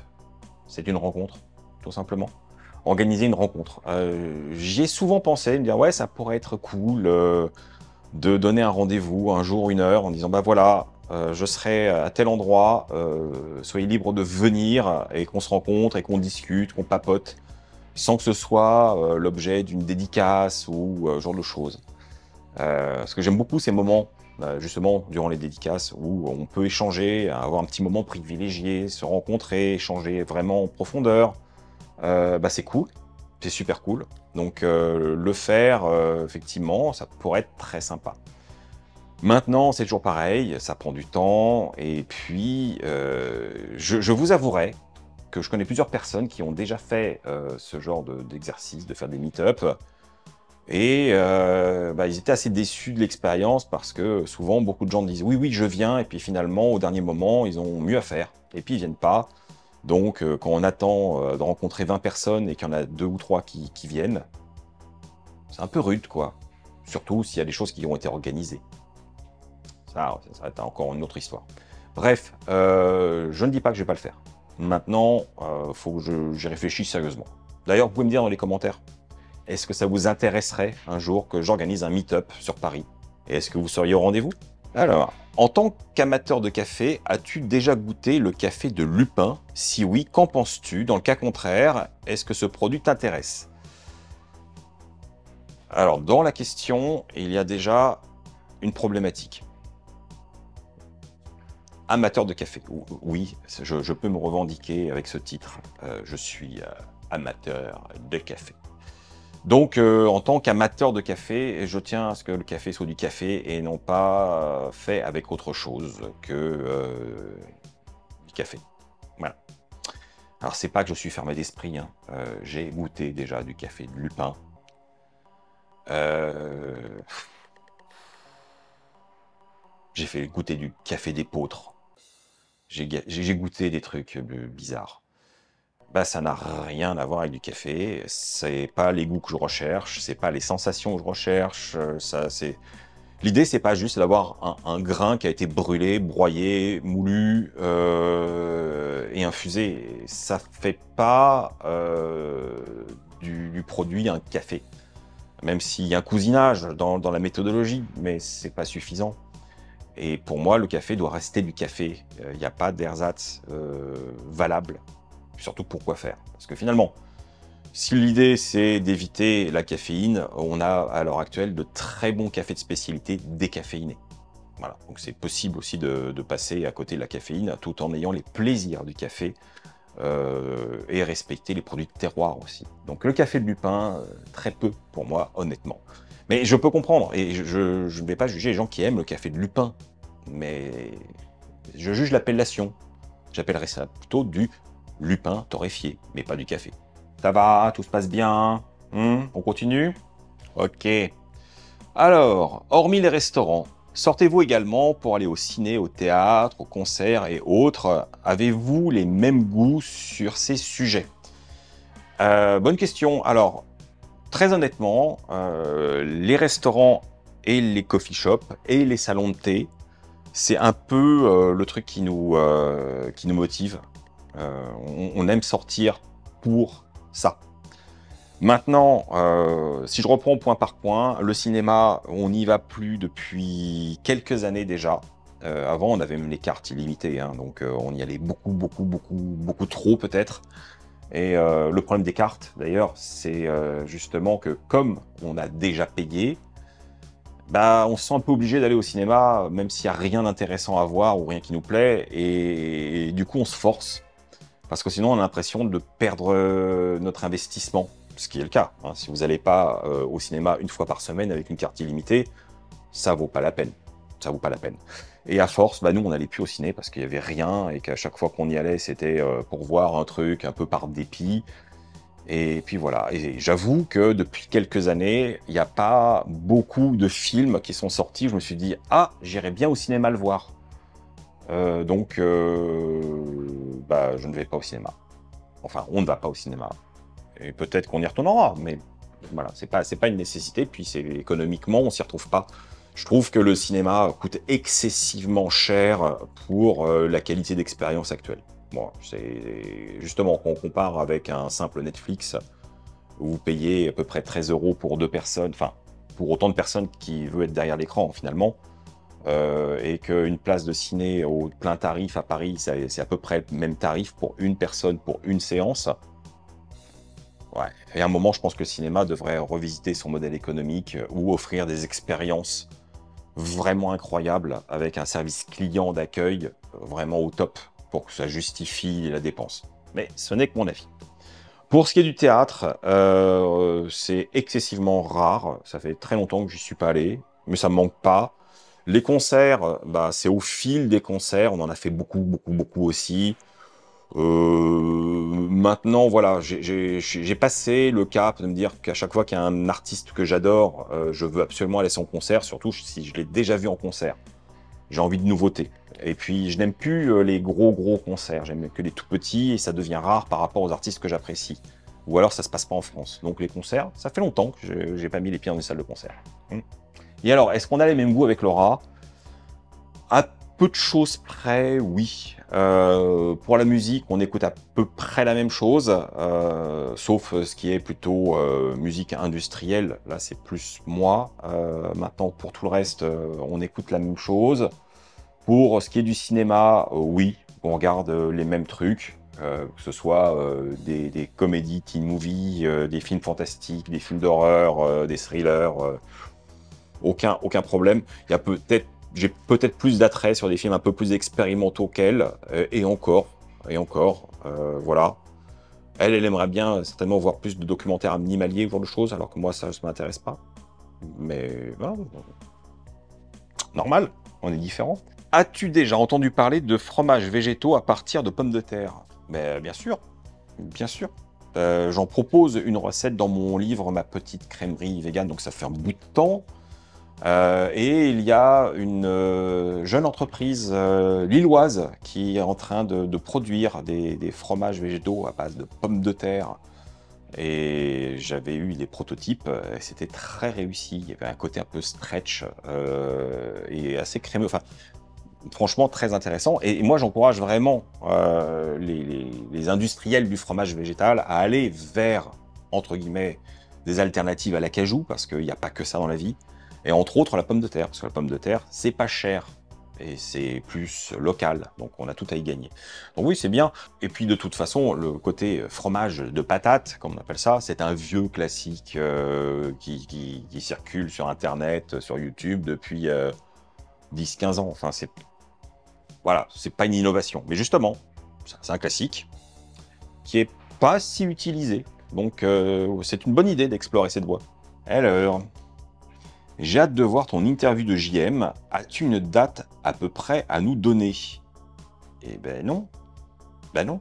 c'est une rencontre, tout simplement. Organiser une rencontre. J'y ai souvent pensé, me dire ouais, ça pourrait être cool de donner un rendez-vous, un jour, une heure, en disant bah voilà, je serai à tel endroit, soyez libre de venir et qu'on se rencontre et qu'on discute, qu'on papote, sans que ce soit l'objet d'une dédicace ou ce genre de choses. Parce que j'aime beaucoup ces moments, justement, durant les dédicaces, où on peut échanger, avoir un petit moment privilégié, se rencontrer, échanger vraiment en profondeur. C'est cool, c'est super cool. Donc le faire, effectivement, ça pourrait être très sympa. Maintenant, c'est toujours pareil, ça prend du temps. Et puis, je vous avouerai que je connais plusieurs personnes qui ont déjà fait ce genre d'exercice, de faire des meet-up. Et ils étaient assez déçus de l'expérience parce que souvent, beaucoup de gens disent « Oui, oui, je viens ». Et puis finalement, au dernier moment, ils ont mieux à faire. Et puis, ils viennent pas. Donc, quand on attend de rencontrer 20 personnes et qu'il y en a 2 ou 3 qui viennent, c'est un peu rude, quoi. Surtout s'il y a des choses qui ont été organisées. Ça va être encore une autre histoire. Bref, je ne dis pas que je ne vais pas le faire. Maintenant, il faut que j'y réfléchisse sérieusement. D'ailleurs, vous pouvez me dire dans les commentaires, est-ce que ça vous intéresserait un jour que j'organise un meet-up sur Paris? Et est-ce que vous seriez au rendez-vous? Alors, en tant qu'amateur de café, as-tu déjà goûté le café de Lupin? Si oui, qu'en penses-tu? Dans le cas contraire, est-ce que ce produit t'intéresse? Alors, dans la question, il y a déjà une problématique. Amateur de café. Oui, je peux me revendiquer avec ce titre. Je suis amateur de café. Donc, en tant qu'amateur de café, je tiens à ce que le café soit du café et non pas fait avec autre chose que du café. Voilà. Alors, c'est pas que je suis fermé d'esprit, hein. J'ai goûté déjà du café de Lupin. Euh, J'ai fait goûter du café d'épeautre. J'ai goûté des trucs bizarres. Bah, ça n'a rien à voir avec du café. C'est pas les goûts que je recherche, c'est pas les sensations que je recherche. L'idée, c'est pas juste d'avoir un grain qui a été brûlé, broyé, moulu et infusé. Ça fait pas du produit un café. Même s'il y a un cousinage dans la méthodologie, mais c'est pas suffisant. Et pour moi, le café doit rester du café. Il n'y a pas d'ersatz valable. Surtout pour quoi faire. Parce que finalement, si l'idée c'est d'éviter la caféine, on a à l'heure actuelle de très bons cafés de spécialité décaféinés. Voilà, donc c'est possible aussi de passer à côté de la caféine tout en ayant les plaisirs du café et respecter les produits de terroir aussi. Donc le café de Lupin, très peu pour moi, honnêtement. Mais je peux comprendre, et je ne vais pas juger les gens qui aiment le café de Lupin, mais je juge l'appellation. J'appellerais ça plutôt du Lupin torréfié, mais pas du café. Ça va, tout se passe bien. On continue? Ok. Alors, hormis les restaurants, sortez-vous également pour aller au ciné, au théâtre, au concert et autres? Avez-vous les mêmes goûts sur ces sujets? Bonne question. Alors, très honnêtement, les restaurants et les coffee shops et les salons de thé, c'est un peu le truc qui nous motive. On aime sortir pour ça. Maintenant, si je reprends point par point, le cinéma, on n'y va plus depuis quelques années déjà. Avant, on avait même les cartes illimitées, hein, donc on y allait beaucoup trop peut-être. Et le problème des cartes, d'ailleurs, c'est justement que comme on a déjà payé, bah, on se sent un peu obligé d'aller au cinéma, même s'il n'y a rien d'intéressant à voir ou rien qui nous plaît, et du coup on se force. Parce que sinon, on a l'impression de perdre notre investissement, ce qui est le cas. Hein. Si vous n'allez pas au cinéma une fois par semaine avec une carte illimitée, ça vaut pas la peine. Ça vaut pas la peine. Et à force, bah, nous, on n'allait plus au ciné parce qu'il n'y avait rien et qu'à chaque fois qu'on y allait, c'était pour voir un truc un peu par dépit. Et puis voilà. Et j'avoue que depuis quelques années, il n'y a pas beaucoup de films qui sont sortis. Je me suis dit, ah, j'irais bien au cinéma le voir. Donc, bah, je ne vais pas au cinéma. Enfin, on ne va pas au cinéma. Et peut-être qu'on y retournera, mais voilà, c'est pas une nécessité. Puis c'est économiquement, on s'y retrouve pas. Je trouve que le cinéma coûte excessivement cher pour la qualité d'expérience actuelle. Bon, c'est justement quand on compare avec un simple Netflix, où vous payez à peu près 13 € pour 2 personnes, enfin, pour autant de personnes qui veulent être derrière l'écran finalement. Et qu'une place de ciné au plein tarif à Paris, c'est à peu près le même tarif pour une personne, pour une séance. Ouais. Et à un moment, je pense que le cinéma devrait revisiter son modèle économique ou offrir des expériences vraiment incroyables avec un service client d'accueil vraiment au top pour que ça justifie la dépense. Mais ce n'est que mon avis. Pour ce qui est du théâtre, c'est excessivement rare. Ça fait très longtemps que j'y suis pas allé, mais ça me manque pas. Les concerts, bah, c'est au fil des concerts. On en a fait beaucoup aussi. Maintenant, voilà, j'ai passé le cap de me dire qu'à chaque fois qu'il y a un artiste que j'adore, je veux absolument aller à son concert, surtout si je l'ai déjà vu en concert. J'ai envie de nouveautés. Et puis, je n'aime plus les gros concerts. J'aime que les tout petits et ça devient rare par rapport aux artistes que j'apprécie. Ou alors, ça se passe pas en France. Donc, les concerts, ça fait longtemps que j'ai pas mis les pieds dans une salle de concert. Et alors, est-ce qu'on a les mêmes goûts avec Laura? À peu de choses près, oui. Pour la musique, on écoute à peu près la même chose, sauf ce qui est plutôt musique industrielle. Là, c'est plus moi. Maintenant, pour tout le reste, on écoute la même chose. Pour ce qui est du cinéma, oui, on regarde les mêmes trucs, que ce soit des comédies, teen movies, des films fantastiques, des films d'horreur, des thrillers, aucun problème. Il y a j'ai peut-être plus d'attrait sur des films un peu plus expérimentaux qu'elle, et encore, voilà. Elle aimerait bien certainement voir plus de documentaires animaliers, ce genre de choses, alors que moi, ça ne m'intéresse pas. Mais voilà, normal, on est différents. As-tu déjà entendu parler de fromages végétaux à partir de pommes de terre? Mais bien sûr, bien sûr. J'en propose une recette dans mon livre Ma petite crèmerie végane, donc ça fait un bout de temps. Et il y a une jeune entreprise lilloise qui est en train de produire des fromages végétaux à base de pommes de terre. Et j'avais eu des prototypes, et c'était très réussi. Il y avait un côté un peu stretch et assez crémeux. Enfin, franchement, très intéressant. Et moi, j'encourage vraiment les industriels du fromage végétal à aller vers, entre guillemets, des alternatives à l'acajou, parce qu'il n'y a pas que ça dans la vie. Et entre autres, la pomme de terre, parce que la pomme de terre, c'est pas cher. Et c'est plus local, donc on a tout à y gagner. Donc oui, c'est bien. Et puis de toute façon, le côté fromage de patate, comme on appelle ça, c'est un vieux classique qui circule sur Internet, sur YouTube depuis 10-15 ans. Enfin, voilà, c'est pas une innovation. Mais justement, c'est un classique qui est pas si utilisé. Donc c'est une bonne idée d'explorer cette voie. Alors, j'ai hâte de voir ton interview de JM. As-tu une date à peu près à nous donner? Eh ben non. Ben non.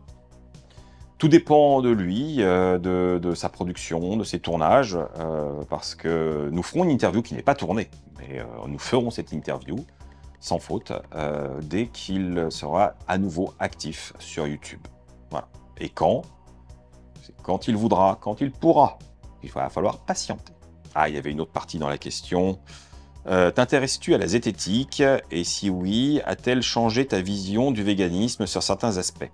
Tout dépend de lui, de sa production, de ses tournages, parce que nous ferons une interview qui n'est pas tournée, mais nous ferons cette interview sans faute dès qu'il sera à nouveau actif sur YouTube. Voilà. Et quand? C'est quand il voudra, quand il pourra. Il va falloir patienter. Ah, il y avait une autre partie dans la question. T'intéresses-tu à la zététique? Et si oui, a-t-elle changé ta vision du véganisme sur certains aspects?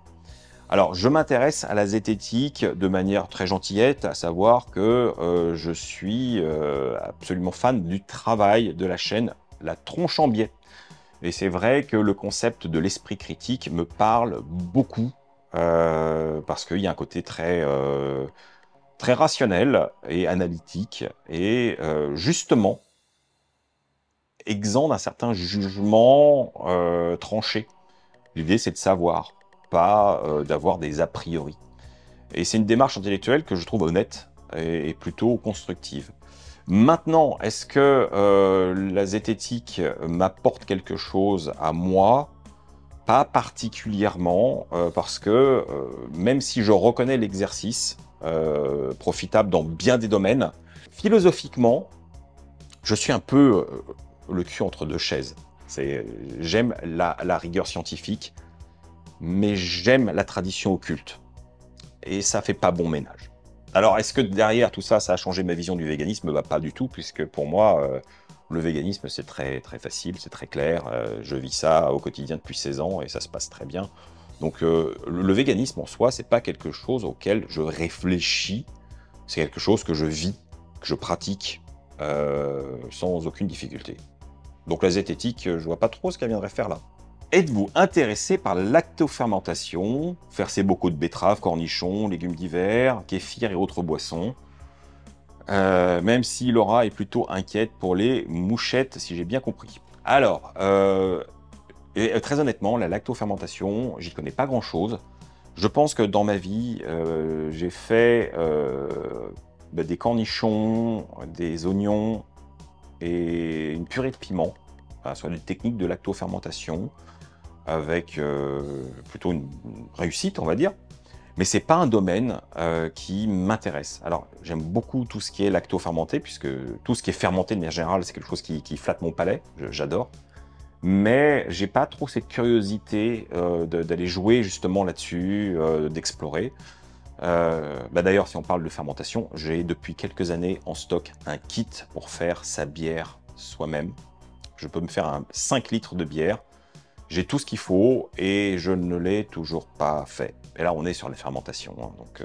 Alors, je m'intéresse à la zététique de manière très gentillette, à savoir que je suis absolument fan du travail de la chaîne La Tronche en Biais. Et c'est vrai que le concept de l'esprit critique me parle beaucoup, parce qu'il y a un côté très rationnel et analytique, et justement exempt d'un certain jugement tranché. L'idée, c'est de savoir, pas d'avoir des a priori. Et c'est une démarche intellectuelle que je trouve honnête et plutôt constructive. Maintenant, est-ce que la zététique m'apporte quelque chose à moi? Pas particulièrement, parce que même si je reconnais l'exercice profitable dans bien des domaines, philosophiquement, je suis un peu le cul entre deux chaises. J'aime la rigueur scientifique, mais j'aime la tradition occulte. Et ça fait pas bon ménage. Alors, est-ce que derrière tout ça, ça a changé ma vision du véganisme? Bah, pas du tout, puisque pour moi, le véganisme, c'est très, très facile, c'est très clair. Je vis ça au quotidien depuis 16 ans et ça se passe très bien. Donc, le véganisme en soi, c'est pas quelque chose auquel je réfléchis. C'est quelque chose que je vis, que je pratique sans aucune difficulté. Donc, la zététique, je vois pas trop ce qu'elle viendrait faire là. Êtes-vous intéressé par la lactofermentation, faire ses bocaux de betteraves, cornichons, légumes d'hiver, kéfir et autres boissons? Même si Laura est plutôt inquiète pour les mouchettes, si j'ai bien compris. Alors, très honnêtement, la lactofermentation, j'y connais pas grand-chose. Je pense que dans ma vie, j'ai fait des cornichons, des oignons et une purée de piment, sur des techniques de lactofermentation, avec plutôt une réussite, on va dire. Mais c'est pas un domaine qui m'intéresse. Alors, j'aime beaucoup tout ce qui est lacto-fermenté, puisque tout ce qui est fermenté de manière générale, c'est quelque chose qui flatte mon palais, j'adore. Mais j'ai pas trop cette curiosité d'aller jouer justement là-dessus, d'explorer. D'ailleurs, si on parle de fermentation, j'ai depuis quelques années en stock un kit pour faire sa bière soi-même. Je peux me faire 5 litres de bière. J'ai tout ce qu'il faut et je ne l'ai toujours pas fait. Et là, on est sur la fermentation, hein, donc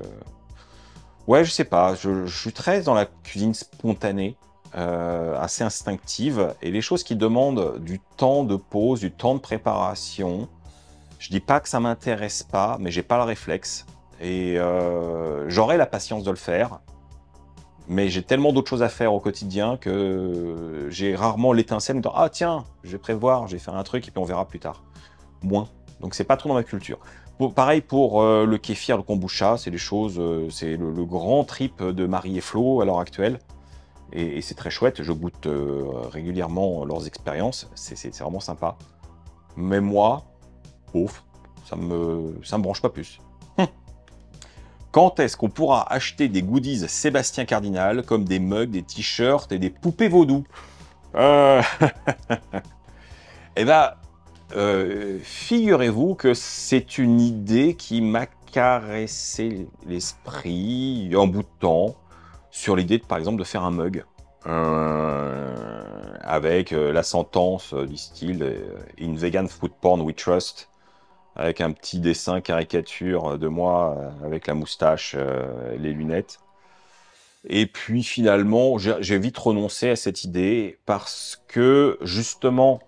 ouais, je sais pas, je suis très dans la cuisine spontanée, assez instinctive, et les choses qui demandent du temps de pause, du temps de préparation, je dis pas que ça m'intéresse pas, mais j'ai pas le réflexe et j'aurais la patience de le faire, mais j'ai tellement d'autres choses à faire au quotidien que j'ai rarement l'étincelle de «Ah tiens, je vais prévoir, je vais faire un truc et puis on verra plus tard». Moins, donc c'est pas trop dans ma culture. Pareil pour le kéfir, le kombucha, c'est des choses, c'est le grand trip de Marie et Flo à l'heure actuelle, et c'est très chouette, je goûte régulièrement leurs expériences, c'est vraiment sympa. Mais moi, ouf, ça me branche pas plus. Quand est-ce qu'on pourra acheter des goodies Sébastien Cardinal, comme des mugs, des t-shirts et des poupées vaudou? Euh... Eh ben, figurez-vous que c'est une idée qui m'a caressé l'esprit un bout de temps, sur l'idée, par exemple, de faire un mug avec la sentence du style In vegan food porn we trust, avec un petit dessin caricature de moi avec la moustache, les lunettes. Et puis finalement, j'ai vite renoncé à cette idée parce que justement,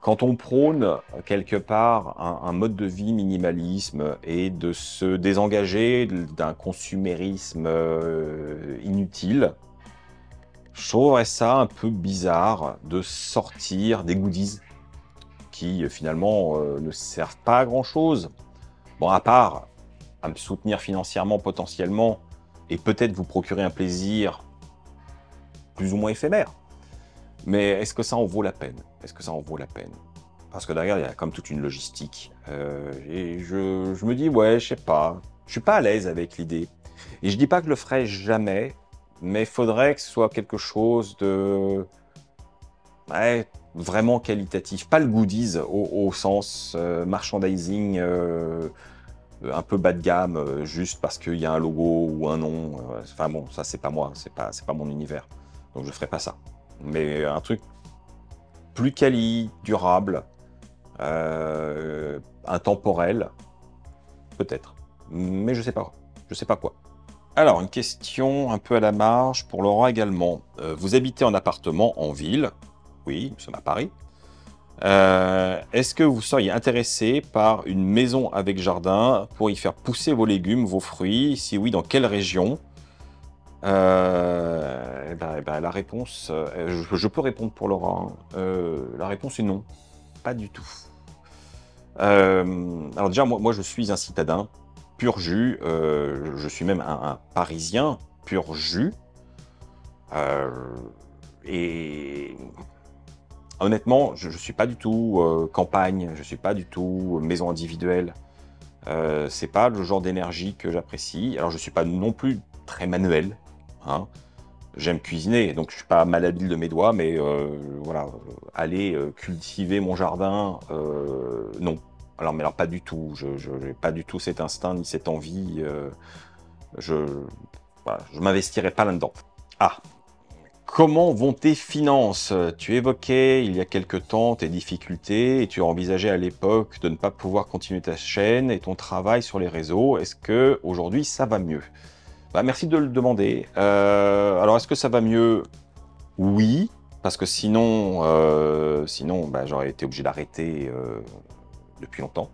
quand on prône quelque part un mode de vie minimalisme et de se désengager d'un consumérisme inutile, je trouverais ça un peu bizarre de sortir des goodies qui finalement ne servent pas à grand chose. Bon, à part à me soutenir financièrement potentiellement et peut-être vous procurer un plaisir plus ou moins éphémère. Mais est-ce que ça en vaut la peine? Est-ce que ça en vaut la peine? Parce que derrière, il y a comme toute une logistique. Et je me dis, ouais, je sais pas. Je suis pas à l'aise avec l'idée. Et je dis pas que je le ferai jamais, mais il faudrait que ce soit quelque chose de ouais, vraiment qualitatif. Pas le goodies au sens merchandising un peu bas de gamme, juste parce qu'il y a un logo ou un nom. Enfin bon, ça c'est pas moi, c'est pas mon univers. Donc je ferai pas ça. Mais un truc plus quali, durable, intemporel, peut-être. Mais je sais pas. Je sais pas quoi. Alors, une question un peu à la marge pour Laurent également. Vous habitez en appartement en ville. Oui, nous sommes à Paris. Est-ce que vous seriez intéressé par une maison avec jardin pour y faire pousser vos légumes, vos fruits? Si oui, dans quelle région? La réponse, je peux répondre pour Laura, hein. La réponse est non, pas du tout. Alors déjà, moi je suis un citadin, pur jus, je suis même un Parisien, pur jus. Euh, et honnêtement, je ne suis pas du tout campagne, je ne suis pas du tout maison individuelle. C'est pas le genre d'énergie que j'apprécie. Alors je ne suis pas non plus très manuel, hein. J'aime cuisiner, donc je suis pas malhabile de mes doigts, mais voilà, aller cultiver mon jardin, non. Mais alors pas du tout. Je n'ai pas du tout cet instinct ni cette envie. Je voilà, je m'investirai pas là-dedans. Ah, comment vont tes finances? Tu évoquais il y a quelque temps tes difficultés et tu envisageais à l'époque de ne pas pouvoir continuer ta chaîne et ton travail sur les réseaux. Est-ce que aujourd'hui ça va mieux? Merci de le demander. Alors, est-ce que ça va mieux? Oui, parce que sinon, j'aurais été obligé d'arrêter depuis longtemps,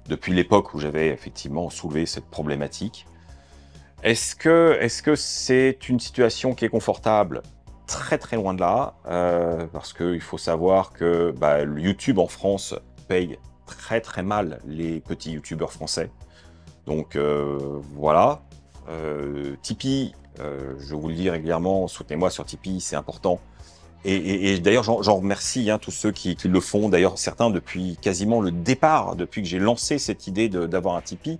depuis l'époque où j'avais effectivement soulevé cette problématique. Est-ce que c'est une situation qui est confortable? Très très loin de là, parce qu'il faut savoir que le YouTube en France paye très très mal les petits YouTubeurs français. Donc voilà. Tipeee, je vous le dis régulièrement, soutenez-moi sur Tipeee, c'est important. Et d'ailleurs, j'en remercie tous ceux qui le font. D'ailleurs, certains depuis quasiment le départ, depuis que j'ai lancé cette idée d'avoir un Tipeee.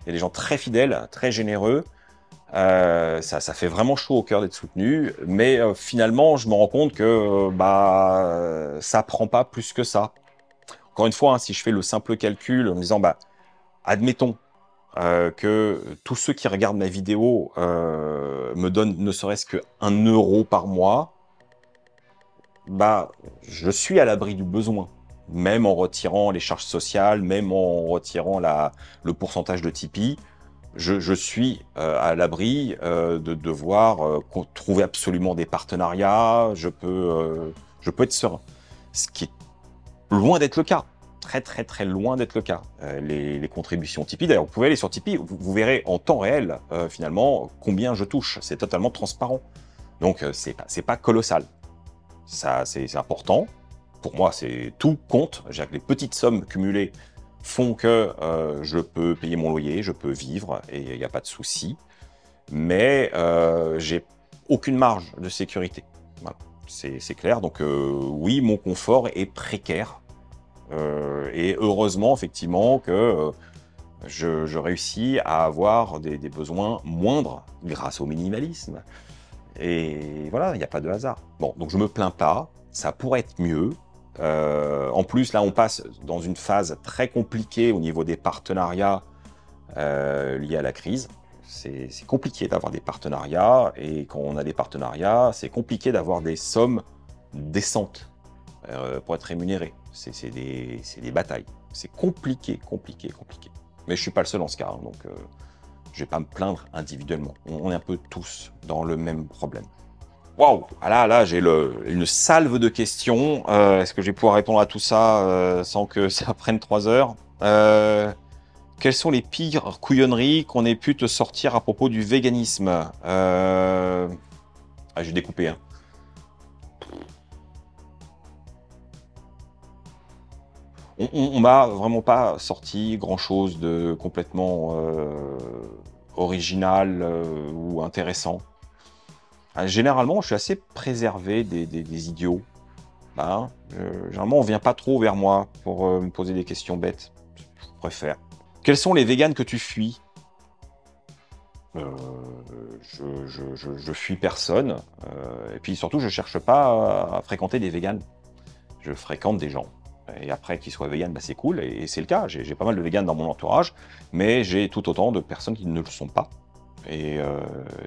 Il y a des gens très fidèles, très généreux. Ça fait vraiment chaud au cœur d'être soutenu. Mais finalement, je me rends compte que ça prend pas plus que ça. Encore une fois, si je fais le simple calcul en me disant, admettons, que tous ceux qui regardent ma vidéo me donnent ne serait-ce que 1 € par mois, je suis à l'abri du besoin. même en retirant les charges sociales, même en retirant le pourcentage de Tipeee, je suis à l'abri de devoir trouver absolument des partenariats, je peux être serein. Ce qui est loin d'être le cas. Très très très loin d'être le cas. Les contributions Tipeee, d'ailleurs vous pouvez aller sur Tipeee, vous verrez en temps réel finalement combien je touche, c'est totalement transparent. Donc c'est pas colossal. Ça c'est important. Pour moi c'est tout compte, les petites sommes cumulées font que je peux payer mon loyer, je peux vivre et il n'y a pas de souci. Mais j'ai aucune marge de sécurité. Voilà. C'est clair. Donc oui, mon confort est précaire. Et heureusement, effectivement, que je réussis à avoir des besoins moindres grâce au minimalisme. Et voilà, il n'y a pas de hasard. Bon, donc je me plains pas, ça pourrait être mieux. En plus, là, on passe dans une phase très compliquée au niveau des partenariats liés à la crise. C'est compliqué d'avoir des partenariats, et quand on a des partenariats, c'est compliqué d'avoir des sommes décentes pour être rémunéré. C'est des batailles. C'est compliqué. Mais je suis pas le seul en ce cas, hein, donc je vais pas me plaindre individuellement. On est un peu tous dans le même problème. Waouh! Ah là, j'ai une salve de questions. Est-ce que je vais pouvoir répondre à tout ça sans que ça prenne 3 heures? Quelles sont les pires couillonneries qu'on ait pu te sortir à propos du véganisme? Ah, j'ai découpé, hein. On m'a vraiment pas sorti grand-chose de complètement original ou intéressant. Généralement, je suis assez préservé des idiots. Hein. Généralement, on vient pas trop vers moi pour me poser des questions bêtes. Je préfère. Quels sont les véganes que tu fuis? Je fuis personne. Et puis surtout, je cherche pas à fréquenter des véganes. Je fréquente des gens. Et après, qu'ils soient véganes, bah, c'est cool. Et c'est le cas. J'ai pas mal de véganes dans mon entourage. Mais j'ai tout autant de personnes qui ne le sont pas. Et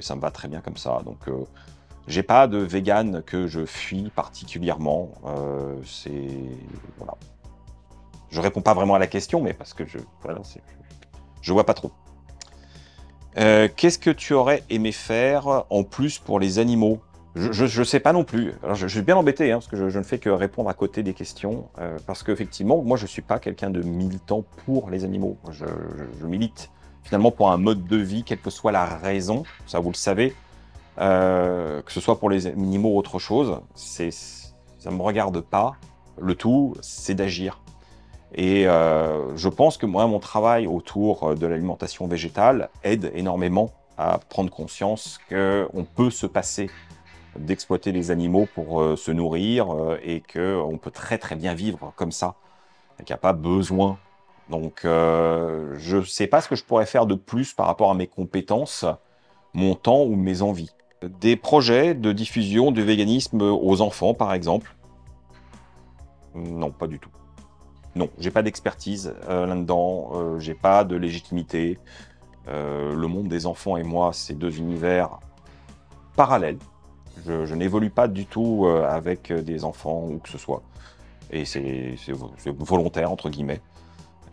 ça me va très bien comme ça. Donc, j'ai pas de vegan que je fuis particulièrement. Voilà. Je réponds pas vraiment à la question, mais parce que voilà, je vois pas trop. Qu'est-ce que tu aurais aimé faire en plus pour les animaux? Je sais pas non plus. Alors, je suis bien embêté, hein, parce que je ne fais que répondre à côté des questions. Parce qu'effectivement, moi, je suis pas quelqu'un de militant pour les animaux. Je milite finalement pour un mode de vie, quelle que soit la raison. Ça, vous le savez. Que ce soit pour les animaux ou autre chose. Ça me regarde pas. Le tout, c'est d'agir. Et je pense que moi, mon travail autour de l'alimentation végétale aide énormément à prendre conscience qu'on peut se passer d'exploiter les animaux pour se nourrir et qu'on peut très très bien vivre comme ça, et qu'il n'y a pas besoin. Donc je ne sais pas ce que je pourrais faire de plus par rapport à mes compétences, mon temps ou mes envies. Des projets de diffusion du véganisme aux enfants, par exemple? Non, pas du tout. Non, j'ai pas d'expertise là-dedans, j'ai pas de légitimité. Le monde des enfants et moi, c'est 2 univers parallèles. Je n'évolue pas du tout avec des enfants ou que ce soit. Et c'est volontaire, entre guillemets.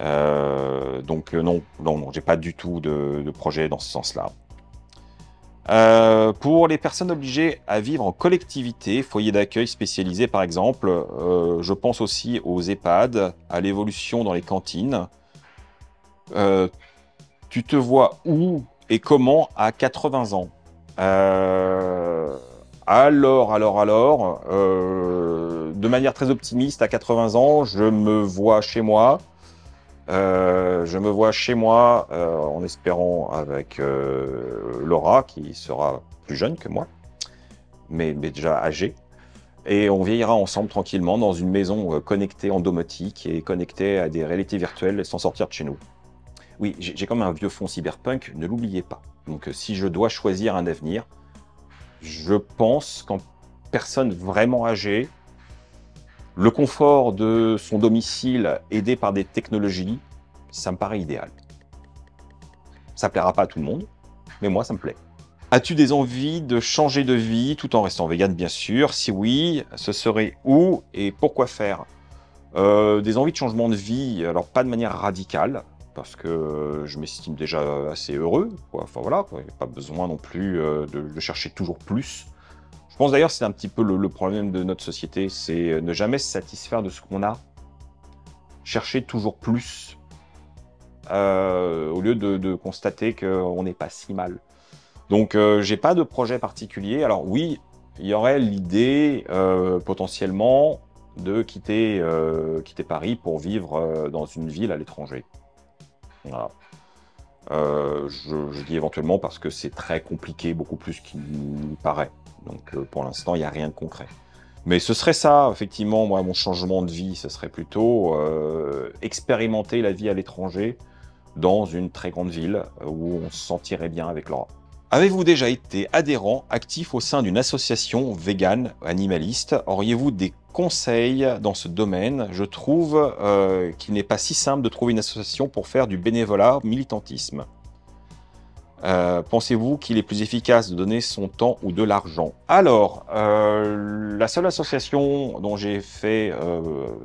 Donc non, j'ai pas du tout de projet dans ce sens-là. Pour les personnes obligées à vivre en collectivité, foyer d'accueil spécialisé par exemple, je pense aussi aux EHPAD, à l'évolution dans les cantines. Tu te vois où et comment à 80 ans? De manière très optimiste, à 80 ans, je me vois chez moi. En espérant avec Laura, qui sera plus jeune que moi, mais déjà âgée. Et on vieillira ensemble tranquillement dans une maison connectée en domotique et connectée à des réalités virtuelles sans sortir de chez nous. Oui, j'ai comme un vieux fond cyberpunk, ne l'oubliez pas. Donc si je dois choisir un avenir, je pense qu'en personne vraiment âgée, le confort de son domicile aidé par des technologies, ça me paraît idéal. Ça plaira pas à tout le monde, mais moi ça me plaît. As-tu des envies de changer de vie tout en restant vegan, bien sûr? Si oui, ce serait où et pourquoi faire? Des envies de changement de vie, alors pas de manière radicale, parce que je m'estime déjà assez heureux, quoi. Enfin voilà, quoi. Il n'y a pas besoin non plus de chercher toujours plus. Je pense d'ailleurs que c'est un petit peu le problème de notre société, c'est ne jamais se satisfaire de ce qu'on a, chercher toujours plus, au lieu de constater qu'on n'est pas si mal. Donc j'ai pas de projet particulier. Alors oui, il y aurait l'idée potentiellement de quitter Paris pour vivre dans une ville à l'étranger. Voilà. Je dis éventuellement parce que c'est très compliqué, beaucoup plus qu'il n'y paraît. Donc pour l'instant, il n'y a rien de concret. Mais ce serait ça, effectivement, moi, mon changement de vie, ce serait plutôt expérimenter la vie à l'étranger dans une très grande ville où on se sentirait bien avec Laura. Avez-vous déjà été adhérent, actif au sein d'une association végane, animaliste? Auriez-vous des conseils dans ce domaine? Je trouve qu'il n'est pas si simple de trouver une association pour faire du bénévolat, militantisme. Pensez-vous qu'il est plus efficace de donner son temps ou de l'argent? Alors, la seule association dont j'ai fait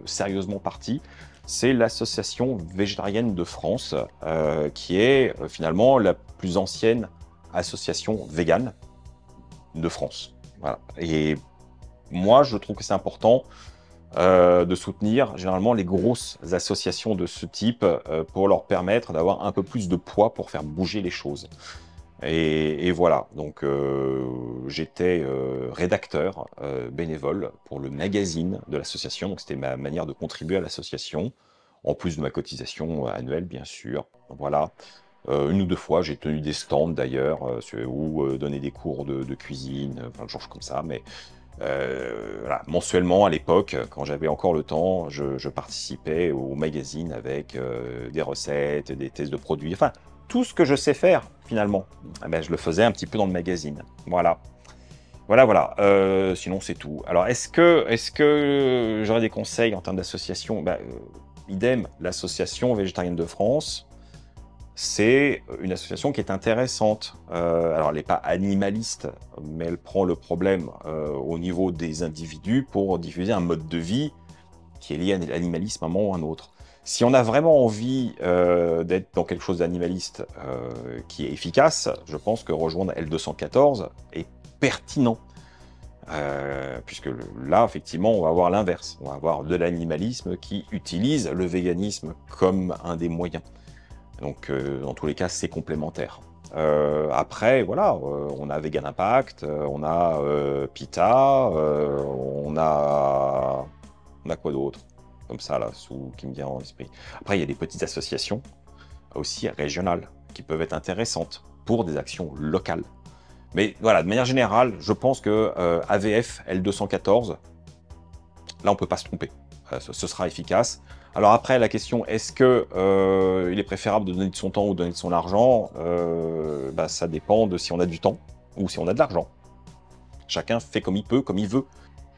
sérieusement partie, c'est l'association végétarienne de France, qui est finalement la plus ancienne association végane de France. Voilà. Et moi, je trouve que c'est important de soutenir généralement les grosses associations de ce type pour leur permettre d'avoir un peu plus de poids pour faire bouger les choses. Et voilà, donc j'étais rédacteur bénévole pour le magazine de l'association, donc c'était ma manière de contribuer à l'association, en plus de ma cotisation annuelle, bien sûr. Voilà. Une ou deux fois, j'ai tenu des stands d'ailleurs, ou donné des cours de cuisine, plein de choses comme ça. Mais voilà, mensuellement, à l'époque, quand j'avais encore le temps, je participais au magazine avec des recettes, des tests de produits, enfin, tout ce que je sais faire, finalement. Eh ben, je le faisais un petit peu dans le magazine. Voilà. Voilà, voilà. Sinon, c'est tout. Alors, est-ce que j'aurais des conseils en termes d'association? Ben, idem, l'association végétarienne de France, c'est une association qui est intéressante. Alors, elle n'est pas animaliste, mais elle prend le problème au niveau des individus pour diffuser un mode de vie qui est lié à l'animalisme à un moment ou à un autre. Si on a vraiment envie d'être dans quelque chose d'animaliste qui est efficace, je pense que rejoindre L214 est pertinent. Puisque là, effectivement, on va avoir l'inverse. On va avoir de l'animalisme qui utilise le véganisme comme un des moyens. Donc, dans tous les cas, c'est complémentaire. Après, voilà, on a Vegan Impact, on a PETA, on a quoi d'autre? Comme ça, là, qui me vient en esprit. Après, il y a des petites associations, aussi régionales, qui peuvent être intéressantes pour des actions locales. Mais voilà, de manière générale, je pense que AVF L214, là, on ne peut pas se tromper. Ce sera efficace. Alors après, la question, est-ce que il est préférable de donner de son temps ou de donner de son argent? Bah, ça dépend de si on a du temps ou si on a de l'argent. Chacun fait comme il peut, comme il veut.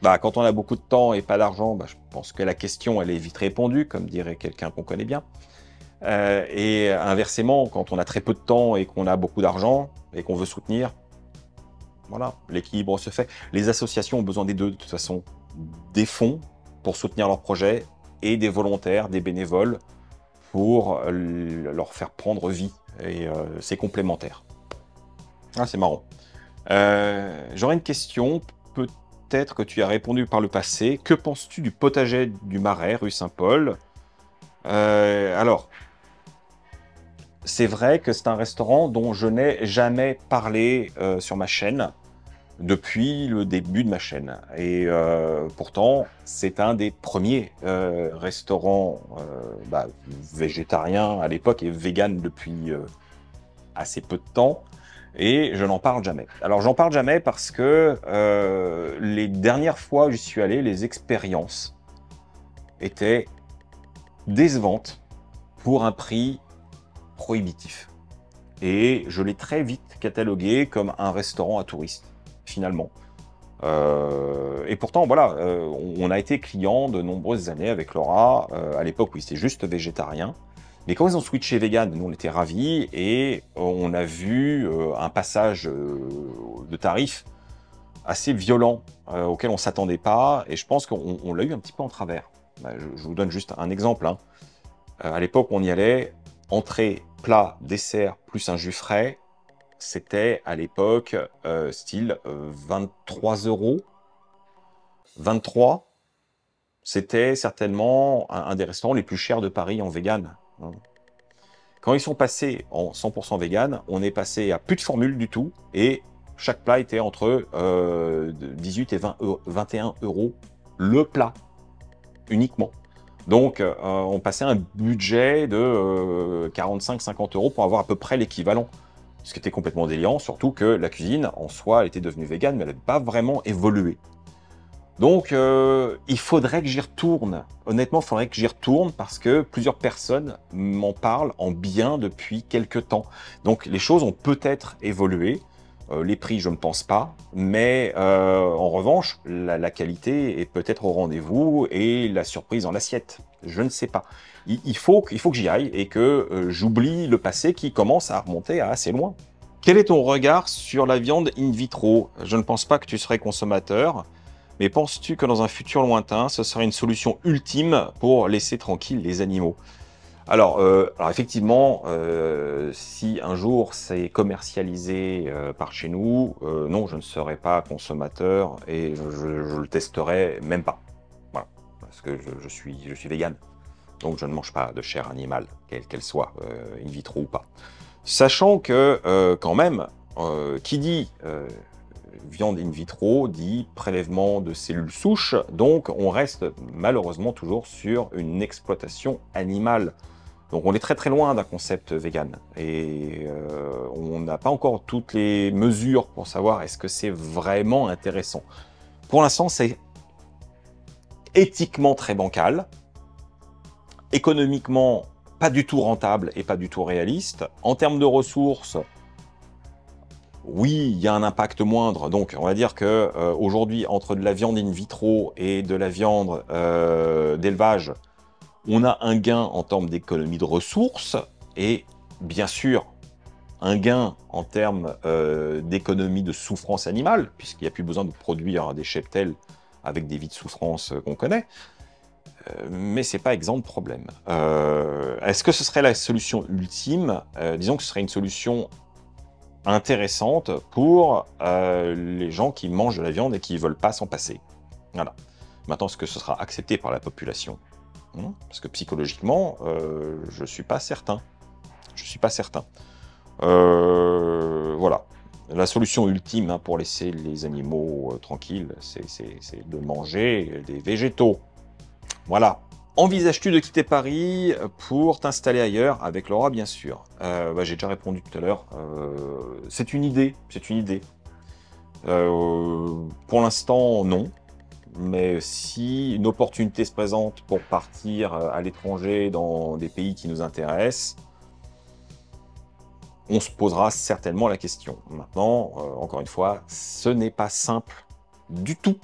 Bah, quand on a beaucoup de temps et pas d'argent, bah, je pense que la question, elle est vite répondue, comme dirait quelqu'un qu'on connaît bien. Et inversement, quand on a très peu de temps et qu'on a beaucoup d'argent et qu'on veut soutenir, voilà, l'équilibre se fait. Les associations ont besoin des deux, de toute façon, des fonds pour soutenir leurs projets et des volontaires, des bénévoles pour leur faire prendre vie. Et c'est complémentaire. Ah, c'est marrant. J'aurais une question, peut-être que tu as répondu par le passé. Que penses-tu du potager du Marais, rue Saint-Paul? Alors, c'est vrai que c'est un restaurant dont je n'ai jamais parlé sur ma chaîne depuis le début de ma chaîne. Et pourtant, c'est un des premiers restaurants végétariens à l'époque et vegan depuis assez peu de temps. Et je n'en parle jamais. Alors, j'en parle jamais parce que les dernières fois où j'y suis allé, les expériences étaient décevantes pour un prix prohibitif. Et je l'ai très vite catalogué comme un restaurant à touristes, finalement. Et pourtant, voilà, on a été client de nombreuses années avec Laura. À l'époque, oui, c'était juste végétarien. Mais quand ils ont switché vegan, nous, on était ravis. Et on a vu un passage de tarifs assez violent auquel on ne s'attendait pas. Et je pense qu'on l'a eu un petit peu en travers. Bah, je vous donne juste un exemple, hein. À l'époque, on y allait, entrée, plat, dessert, plus un jus frais. C'était à l'époque style 23 €. 23, c'était certainement un des restaurants les plus chers de Paris en vegan, hein. Quand ils sont passés en 100% vegan, on est passé à plus de formule du tout et chaque plat était entre 18 et 21 € le plat, uniquement. Donc, on passait un budget de 45-50 € pour avoir à peu près l'équivalent. Ce qui était complètement déliant, surtout que la cuisine, en soi, elle était devenue végane, mais elle n'avait pas vraiment évolué. Donc, il faudrait que j'y retourne. Honnêtement, il faudrait que j'y retourne parce que plusieurs personnes m'en parlent en bien depuis quelques temps. Donc, les choses ont peut-être évolué. Les prix, je ne pense pas. Mais en revanche, la qualité est peut-être au rendez-vous et la surprise dans l'assiette. Je ne sais pas. Il faut que j'y aille et que j'oublie le passé qui commence à remonter à assez loin. Quel est ton regard sur la viande in vitro? Je ne pense pas que tu serais consommateur. Mais penses-tu que dans un futur lointain, ce serait une solution ultime pour laisser tranquilles les animaux? Alors effectivement, si un jour c'est commercialisé par chez nous, non, je ne serai pas consommateur et je le testerai même pas. Voilà, parce que je suis vegan, donc je ne mange pas de chair animale, quelle qu'elle soit, in vitro ou pas. Sachant que quand même, qui dit viande in vitro dit prélèvement de cellules souches, donc on reste malheureusement toujours sur une exploitation animale. Donc on est très très loin d'un concept vegan et on n'a pas encore toutes les mesures pour savoir est-ce que c'est vraiment intéressant. Pour l'instant, c'est éthiquement très bancal, économiquement pas du tout rentable et pas du tout réaliste. En termes de ressources, oui, il y a un impact moindre. Donc, on va dire que aujourd'hui, entre de la viande in vitro et de la viande d'élevage, on a un gain en termes d'économie de ressources et bien sûr un gain en termes d'économie de souffrance animale, puisqu'il n'y a plus besoin de produire des cheptels avec des vies de souffrance qu'on connaît. Mais c'est pas exempt de problème. Est-ce que ce serait la solution ultime? Disons que ce serait une solution intéressante pour les gens qui mangent de la viande et qui ne veulent pas s'en passer. Voilà. Maintenant, est-ce que ce sera accepté par la population? Parce que psychologiquement, je ne suis pas certain. Je suis pas certain. Voilà. La solution ultime pour laisser les animaux tranquilles, c'est de manger des végétaux. Voilà. Envisages-tu de quitter Paris pour t'installer ailleurs avec Laura, bien sûr? J'ai déjà répondu tout à l'heure. C'est une idée, c'est une idée. Pour l'instant, non. Mais si une opportunité se présente pour partir à l'étranger dans des pays qui nous intéressent, on se posera certainement la question. Maintenant, encore une fois, ce n'est pas simple du tout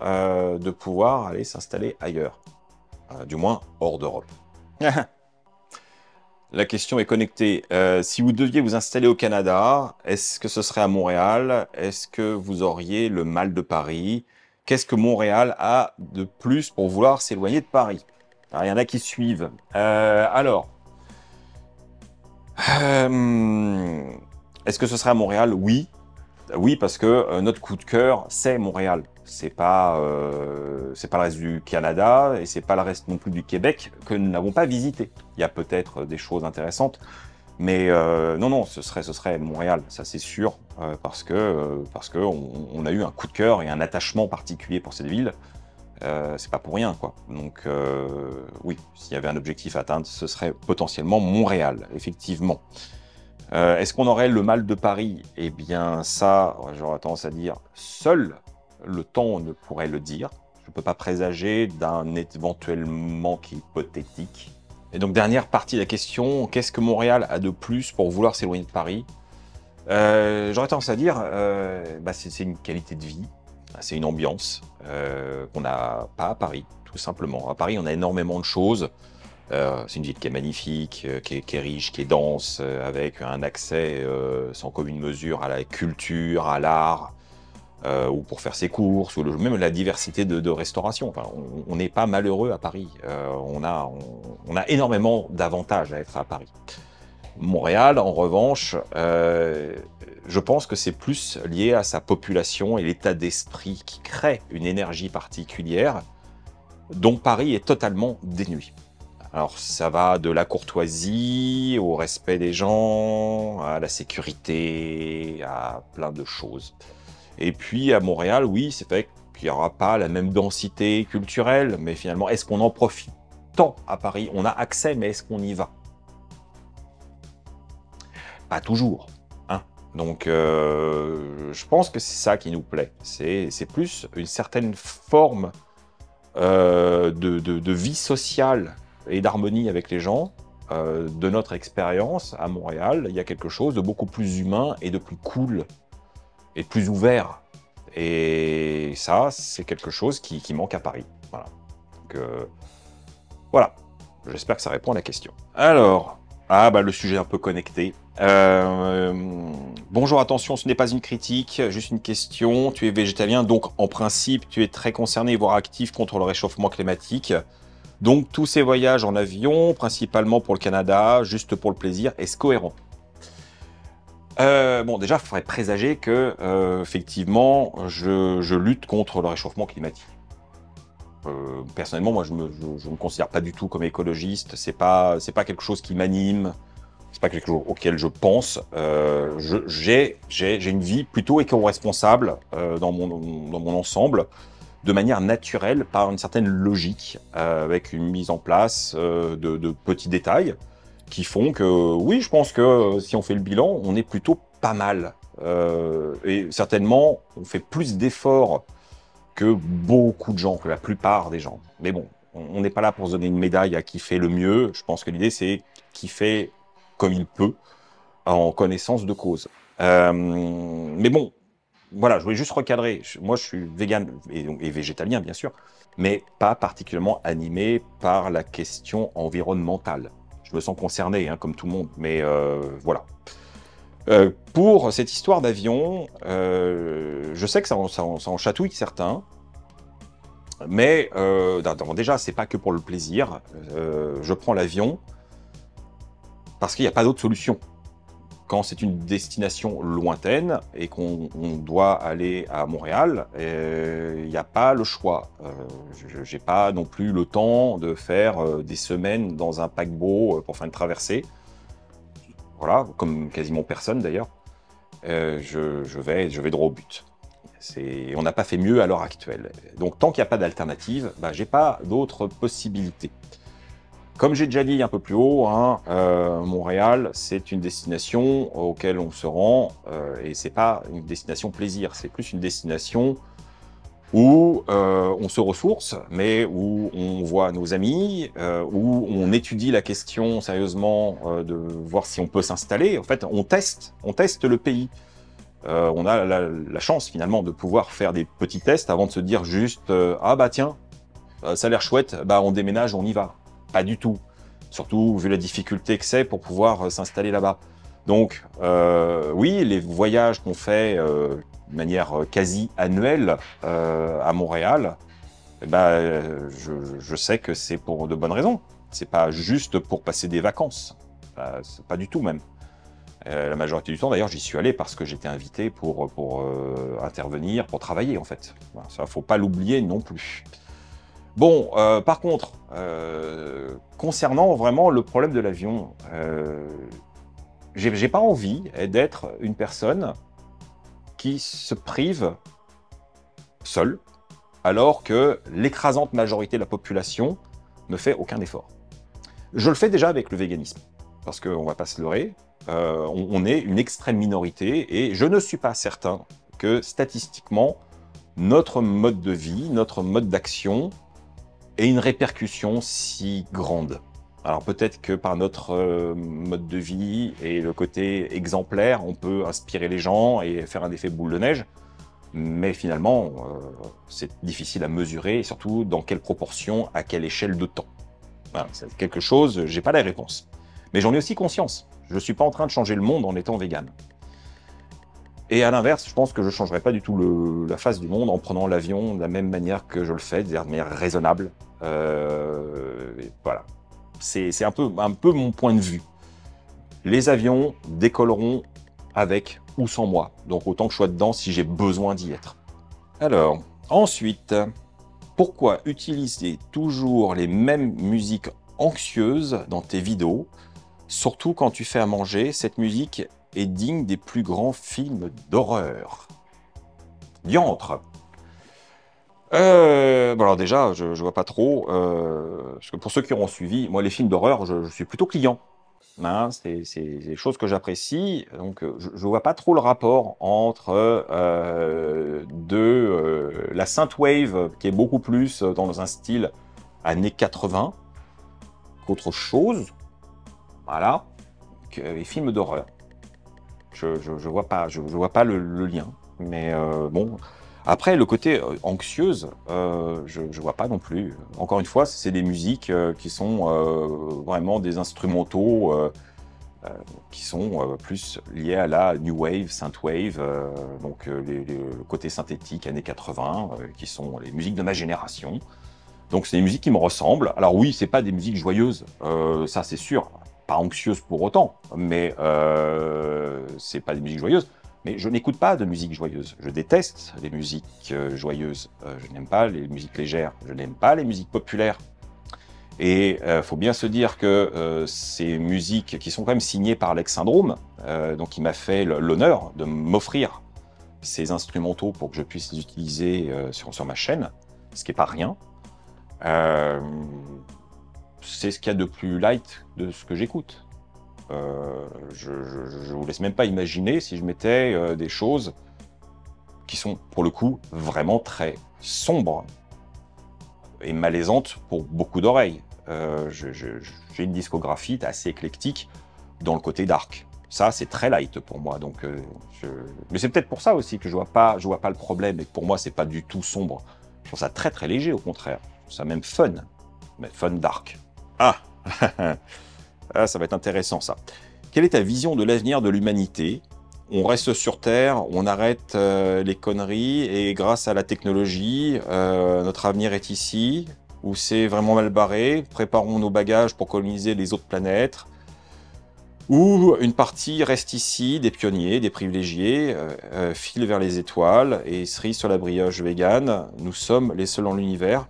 de pouvoir aller s'installer ailleurs. Du moins hors d'Europe. La question est connectée. Si vous deviez vous installer au Canada, est-ce que ce serait à Montréal? Est-ce que vous auriez le mal de Paris? Qu'est-ce que Montréal a de plus pour vouloir s'éloigner de Paris? Alors, il y en a qui suivent. Est-ce que ce serait à Montréal? Oui. Oui, parce que notre coup de cœur, c'est Montréal. C'est pas le reste du Canada et c'est pas le reste non plus du Québec que nous n'avons pas visité. Il y a peut-être des choses intéressantes, mais non, ce serait Montréal, ça c'est sûr, parce que on a eu un coup de cœur et un attachement particulier pour cette ville. C'est pas pour rien, quoi. Donc oui, s'il y avait un objectif à atteindre, ce serait potentiellement Montréal, effectivement. Est-ce qu'on aurait le mal de Paris? Eh bien ça, j'aurais tendance à dire, seul le temps ne pourrait le dire. Je ne peux pas présager d'un éventuel manque hypothétique. Et donc dernière partie de la question, qu'est-ce que Montréal a de plus pour vouloir s'éloigner de Paris? J'aurais tendance à dire, c'est une qualité de vie, c'est une ambiance qu'on n'a pas à Paris, tout simplement. À Paris, on a énormément de choses. C'est une ville qui est magnifique, qui est riche, qui est dense, avec un accès sans commune mesure à la culture, à l'art, ou pour faire ses courses, ou même la diversité de restauration. Enfin, on n'est pas malheureux à Paris. On a énormément d'avantages à être à Paris. Montréal, en revanche, je pense que c'est plus lié à sa population et l'état d'esprit qui crée une énergie particulière dont Paris est totalement dénué. Alors ça va de la courtoisie, au respect des gens, à la sécurité, à plein de choses. Et puis à Montréal, oui, c'est vrai qu'il n'y aura pas la même densité culturelle, mais finalement, est-ce qu'on en profite tant à Paris? On a accès, mais est-ce qu'on y va? Pas toujours. Hein. Donc je pense que c'est ça qui nous plaît. C'est plus une certaine forme de vie sociale et d'harmonie avec les gens. De notre expérience à Montréal, il y a quelque chose de beaucoup plus humain et de plus cool et de plus ouvert. Et ça, c'est quelque chose qui manque à Paris. Voilà. Donc, voilà. J'espère que ça répond à la question. Alors, le sujet un peu connecté. Bonjour, attention, ce n'est pas une critique, juste une question. Tu es végétalien, donc en principe, tu es très concerné, voire actif contre le réchauffement climatique. Donc, tous ces voyages en avion, principalement pour le Canada, juste pour le plaisir, est-ce cohérent? Bon, déjà, il faudrait présager que, effectivement, je lutte contre le réchauffement climatique. Personnellement, moi, je me considère pas du tout comme écologiste. C'est pas quelque chose qui m'anime. C'est pas quelque chose auquel je pense. J'ai une vie plutôt éco-responsable dans mon ensemble, de manière naturelle, par une certaine logique, avec une mise en place de petits détails qui font que, oui, je pense que si on fait le bilan, on est plutôt pas mal. Et certainement, on fait plus d'efforts que beaucoup de gens, que la plupart des gens. Mais bon, on n'est pas là pour se donner une médaille à qui fait le mieux. Je pense que l'idée, c'est qui fait comme il peut, en connaissance de cause. Mais bon, voilà, je voulais juste recadrer. Moi, je suis vegan et végétalien, bien sûr, mais pas particulièrement animé par la question environnementale. Je me sens concerné, hein, comme tout le monde, mais voilà. Pour cette histoire d'avion, je sais que ça en chatouille certains, mais déjà, c'est pas que pour le plaisir. Je prends l'avion parce qu'il n'y a pas d'autre solution. Quand c'est une destination lointaine et qu'on doit aller à Montréal, il n'y a pas le choix. Je n'ai pas non plus le temps de faire des semaines dans un paquebot pour faire une traversée. Voilà, comme quasiment personne d'ailleurs. Je vais droit au but. On n'a pas fait mieux à l'heure actuelle. Donc tant qu'il n'y a pas d'alternative, j'ai pas d'autres possibilités. Comme j'ai déjà dit un peu plus haut, hein, Montréal, c'est une destination auquel on se rend, et c'est pas une destination plaisir, c'est plus une destination où on se ressource, mais où on voit nos amis, où on étudie la question sérieusement de voir si on peut s'installer. En fait, on teste le pays. On a la chance finalement de pouvoir faire des petits tests avant de se dire juste ah bah tiens, ça a l'air chouette, on déménage, on y va. Pas du tout. Surtout vu la difficulté que c'est pour pouvoir s'installer là-bas. Donc oui, les voyages qu'on fait de manière quasi annuelle à Montréal, je sais que c'est pour de bonnes raisons. C'est pas juste pour passer des vacances. C'est pas du tout même. La majorité du temps, d'ailleurs, j'y suis allé parce que j'étais invité pour intervenir, pour travailler, en fait. Voilà, ça, faut pas l'oublier non plus. Bon, par contre, concernant vraiment le problème de l'avion, j'ai pas envie d'être une personne qui se prive seule, alors que l'écrasante majorité de la population ne fait aucun effort. Je le fais déjà avec le véganisme, parce qu'on va pas se leurrer, on est une extrême minorité, et je ne suis pas certain que statistiquement, notre mode de vie, notre mode d'action ait une répercussion si grande. Alors peut-être que par notre mode de vie et le côté exemplaire, on peut inspirer les gens et faire un effet boule de neige, mais finalement, c'est difficile à mesurer, et surtout dans quelle proportion, à quelle échelle de temps. Voilà, c'est quelque chose, j'ai pas la réponse. Mais j'en ai aussi conscience. Je ne suis pas en train de changer le monde en étant vegan. Et à l'inverse, je pense que je ne changerai pas du tout la face du monde en prenant l'avion de la même manière que je le fais, c'est-à-dire de manière raisonnable. Voilà. C'est un peu mon point de vue. Les avions décolleront avec ou sans moi. Donc autant que je sois dedans si j'ai besoin d'y être. Alors, ensuite, pourquoi utiliser toujours les mêmes musiques anxieuses dans tes vidéos? Surtout quand tu fais à manger, cette musique est digne des plus grands films d'horreur. Diantre. Bon alors déjà, je vois pas trop, parce que pour ceux qui auront suivi, moi les films d'horreur, je suis plutôt client. Hein, c'est des choses que j'apprécie, donc je vois pas trop le rapport entre la synthwave, qui est beaucoup plus dans un style années 80, qu'autre chose, voilà, que les films d'horreur. Je vois pas le lien, mais bon. Après, le côté anxieuse, je vois pas non plus. Encore une fois, c'est des musiques qui sont vraiment des instrumentaux qui sont plus liés à la new wave, synthwave, donc le côté synthétique années 80, qui sont les musiques de ma génération. Donc c'est des musiques qui me ressemblent. Alors oui, c'est pas des musiques joyeuses, ça c'est sûr, pas anxieuses pour autant, mais c'est pas des musiques joyeuses. Mais je n'écoute pas de musique joyeuse. Je déteste les musiques joyeuses. Je n'aime pas les musiques légères. Je n'aime pas les musiques populaires. Et faut bien se dire que ces musiques qui sont quand même signées par Alex Syndrome, donc il m'a fait l'honneur de m'offrir ces instrumentaux pour que je puisse les utiliser sur ma chaîne, ce qui n'est pas rien. C'est ce qu'il y a de plus light de ce que j'écoute. Je vous laisse même pas imaginer si je mettais des choses qui sont pour le coup vraiment très sombres et malaisantes pour beaucoup d'oreilles. J'ai une discographie assez éclectique dans le côté dark. Ça, c'est très light pour moi. Donc, mais c'est peut-être pour ça aussi que je vois pas le problème et que pour moi, c'est pas du tout sombre. Je trouve ça très très léger au contraire. Je trouve ça même fun, mais fun dark. Ah Ah, ça va être intéressant, ça. Quelle est ta vision de l'avenir de l'humanité? On reste sur Terre, on arrête les conneries, et grâce à la technologie, notre avenir est ici, ou c'est vraiment mal barré, préparons nos bagages pour coloniser les autres planètes, ou une partie reste ici, des pionniers, des privilégiés, filent vers les étoiles, et cerise sur la brioche végane, nous sommes les seuls en l'univers.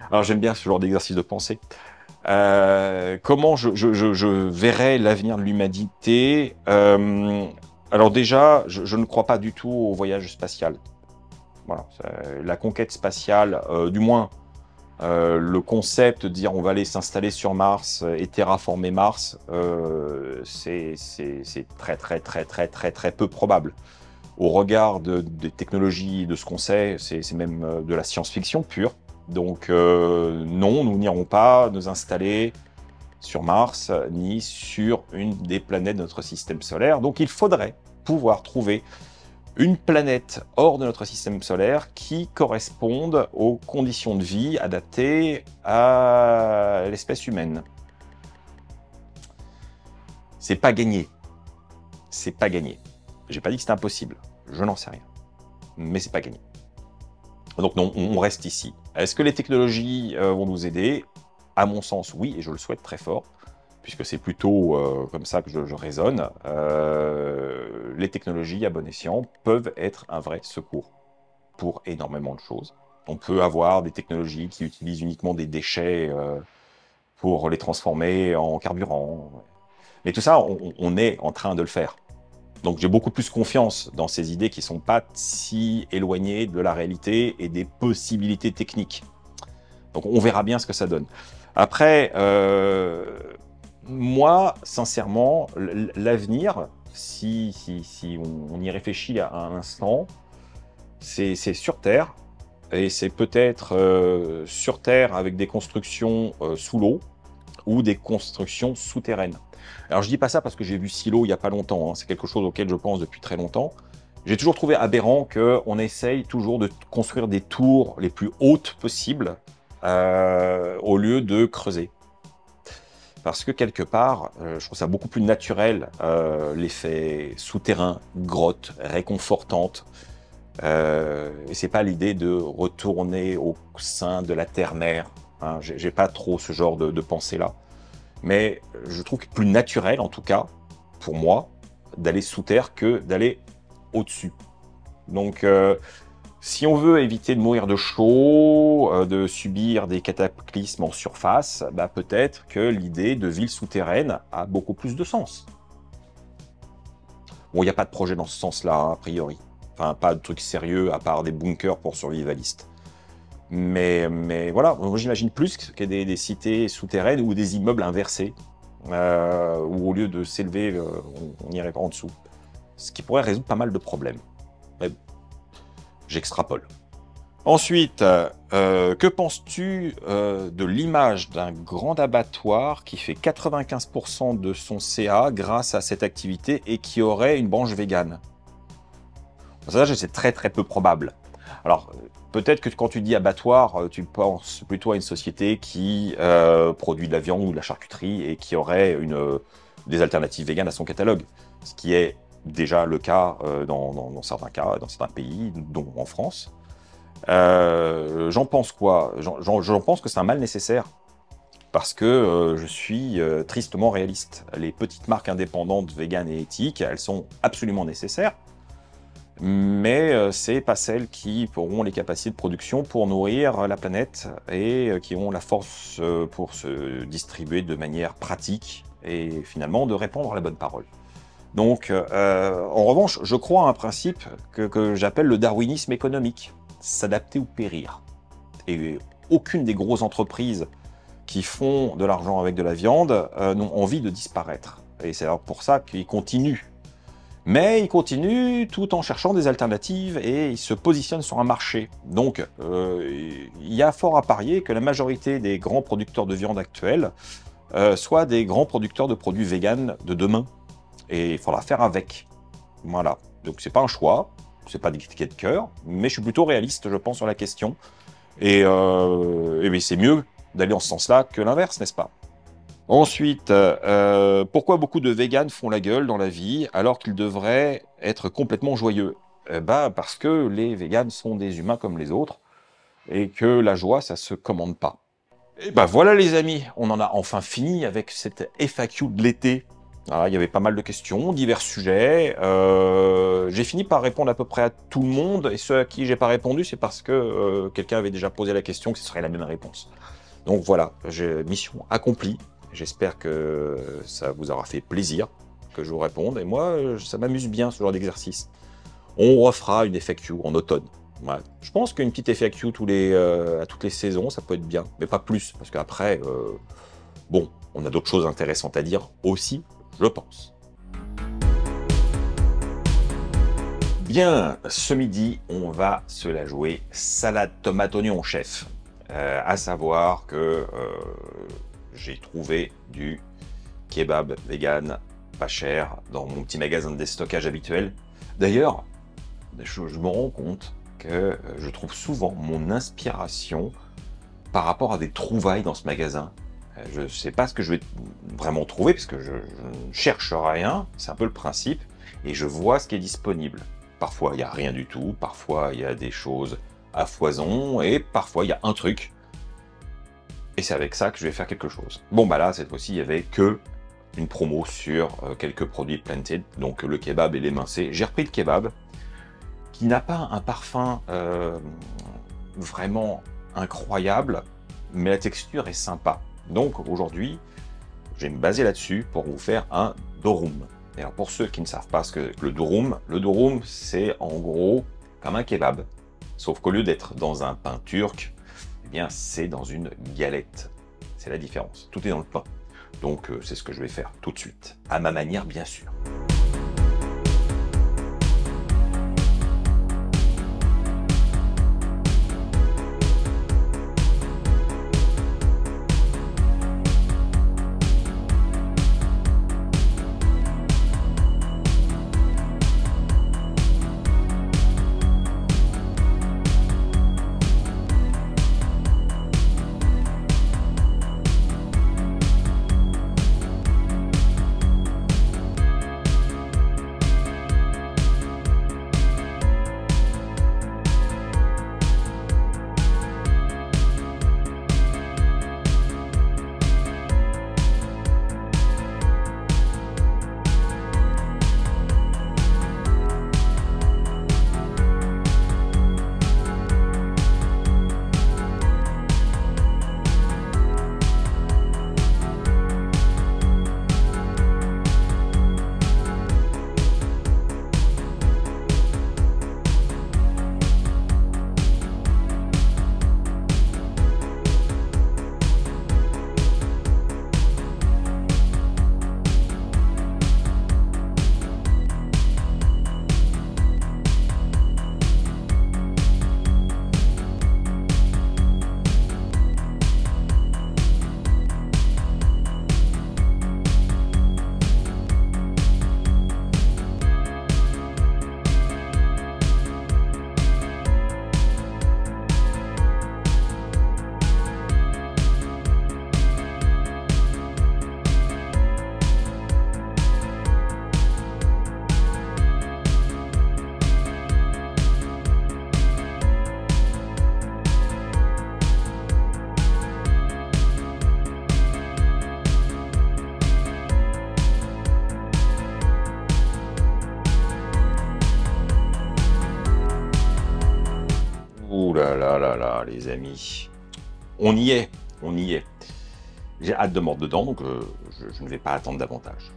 Alors j'aime bien ce genre d'exercice de pensée. Comment je verrais l'avenir de l'humanité? Alors déjà, je ne crois pas du tout au voyage spatial. Voilà, la conquête spatiale, du moins le concept de dire on va aller s'installer sur Mars et terraformer Mars, c'est très peu probable. Au regard des technologies, de ce qu'on sait, c'est même de la science-fiction pure. Donc non, nous n'irons pas nous installer sur Mars, ni sur une des planètes de notre système solaire. Donc il faudrait pouvoir trouver une planète hors de notre système solaire qui corresponde aux conditions de vie adaptées à l'espèce humaine. C'est pas gagné. C'est pas gagné. J'ai pas dit que c'était impossible. Je n'en sais rien. Mais c'est pas gagné. Donc non, on reste ici. Est-ce que les technologies vont nous aider? À mon sens, oui, et je le souhaite très fort, puisque c'est plutôt comme ça que je raisonne. Les technologies, à bon escient, peuvent être un vrai secours pour énormément de choses. On peut avoir des technologies qui utilisent uniquement des déchets pour les transformer en carburant. Mais tout ça, on est en train de le faire. Donc j'ai beaucoup plus confiance dans ces idées qui ne sont pas si éloignées de la réalité et des possibilités techniques. Donc on verra bien ce que ça donne. Après, moi, sincèrement, l'avenir, si on y réfléchit à un instant, c'est sur Terre, et c'est peut-être sur Terre avec des constructions sous l'eau ou des constructions souterraines. Alors je dis pas ça parce que j'ai vu Silo il y a pas longtemps, hein. C'est quelque chose auquel je pense depuis très longtemps. J'ai toujours trouvé aberrant qu'on essaye toujours de construire des tours les plus hautes possibles au lieu de creuser. parce que quelque part, je trouve ça beaucoup plus naturel, l'effet souterrain, grotte, réconfortante. Et c'est pas l'idée de retourner au sein de la terre-mère. Hein. J'ai pas trop ce genre de pensée-là. Mais je trouve que plus naturel, en tout cas, pour moi, d'aller sous terre que d'aller au-dessus. Donc, si on veut éviter de mourir de chaud, de subir des cataclysmes en surface, bah peut-être que l'idée de ville souterraine a beaucoup plus de sens. Bon, il n'y a pas de projet dans ce sens-là, hein, a priori. Enfin, pas de truc sérieux à part des bunkers pour survivalistes. Mais voilà, moi j'imagine plus qu'il y a des cités souterraines ou des immeubles inversés, où au lieu de s'élever, on irait pas en dessous. Ce qui pourrait résoudre pas mal de problèmes. Mais bon, j'extrapole. Ensuite, que penses-tu de l'image d'un grand abattoir qui fait 95% de son CA grâce à cette activité et qui aurait une branche végane? Ça, c'est très très peu probable. Alors, peut-être que quand tu dis abattoir, tu penses plutôt à une société qui produit de la viande ou de la charcuterie et qui aurait des alternatives véganes à son catalogue. Ce qui est déjà le cas dans certains cas, dans certains pays, dont en France. J'en pense quoi? J'en pense que c'est un mal nécessaire. Parce que je suis tristement réaliste. Les petites marques indépendantes, véganes et éthiques, elles sont absolument nécessaires. Mais c'est pas celles qui auront les capacités de production pour nourrir la planète et qui ont la force pour se distribuer de manière pratique et finalement de répandre la bonne parole. Donc, en revanche, je crois à un principe que j'appelle le darwinisme économique, s'adapter ou périr. Et aucune des grosses entreprises qui font de l'argent avec de la viande n'ont envie de disparaître. Et c'est alors pour ça qu'ils continuent. Mais ils continuent tout en cherchant des alternatives et ils se positionnent sur un marché. Donc, il y a fort à parier que la majorité des grands producteurs de viande actuels soient des grands producteurs de produits véganes de demain. Et il faudra faire avec. Voilà. Donc, c'est pas un choix, c'est pas des tickets de cœur, mais je suis plutôt réaliste, je pense, sur la question. Et c'est mieux d'aller en ce sens-là que l'inverse, n'est-ce pas? Ensuite, pourquoi beaucoup de véganes font la gueule dans la vie alors qu'ils devraient être complètement joyeux? Parce que les véganes sont des humains comme les autres et que la joie, ça se commande pas. Et voilà les amis, on en a enfin fini avec cette FAQ de l'été. Voilà, il y avait pas mal de questions, divers sujets. J'ai fini par répondre à peu près à tout le monde et ceux à qui j'ai pas répondu, c'est parce que quelqu'un avait déjà posé la question que ce serait la même réponse. Donc voilà, mission accomplie. J'espère que ça vous aura fait plaisir que je vous réponde. Et moi, ça m'amuse bien, ce genre d'exercice. On refera une FAQ en automne. Ouais. Je pense qu'une petite FAQ à toutes les saisons, ça peut être bien. Mais pas plus, parce qu'après, bon, on a d'autres choses intéressantes à dire aussi, je pense. Bien, ce midi, on va se la jouer salade tomate oignon, chef. À savoir que j'ai trouvé du kebab vegan pas cher dans mon petit magasin de déstockage habituel. D'ailleurs, je me rends compte que je trouve souvent mon inspiration par rapport à des trouvailles dans ce magasin. Je ne sais pas ce que je vais vraiment trouver parce que je ne cherche rien, c'est un peu le principe, et je vois ce qui est disponible. Parfois, il n'y a rien du tout, parfois, il y a des choses à foison, et parfois, il y a un truc. Et c'est avec ça que je vais faire quelque chose. Bon, là, cette fois-ci, il n'y avait que une promo sur quelques produits Planted, donc le kebab et l'émincé. J'ai repris le kebab, qui n'a pas un parfum vraiment incroyable, mais la texture est sympa. Donc aujourd'hui, je vais me baser là-dessus pour vous faire un durum. Et alors pour ceux qui ne savent pas ce que le durum c'est en gros comme un kebab, sauf qu'au lieu d'être dans un pain turc, eh bien c'est dans une galette. C'est la différence. Tout est dans le pain. Donc c'est ce que je vais faire tout de suite, à ma manière bien sûr. là, les amis. On y est, on y est. J'ai hâte de mordre dedans, donc je ne vais pas attendre davantage.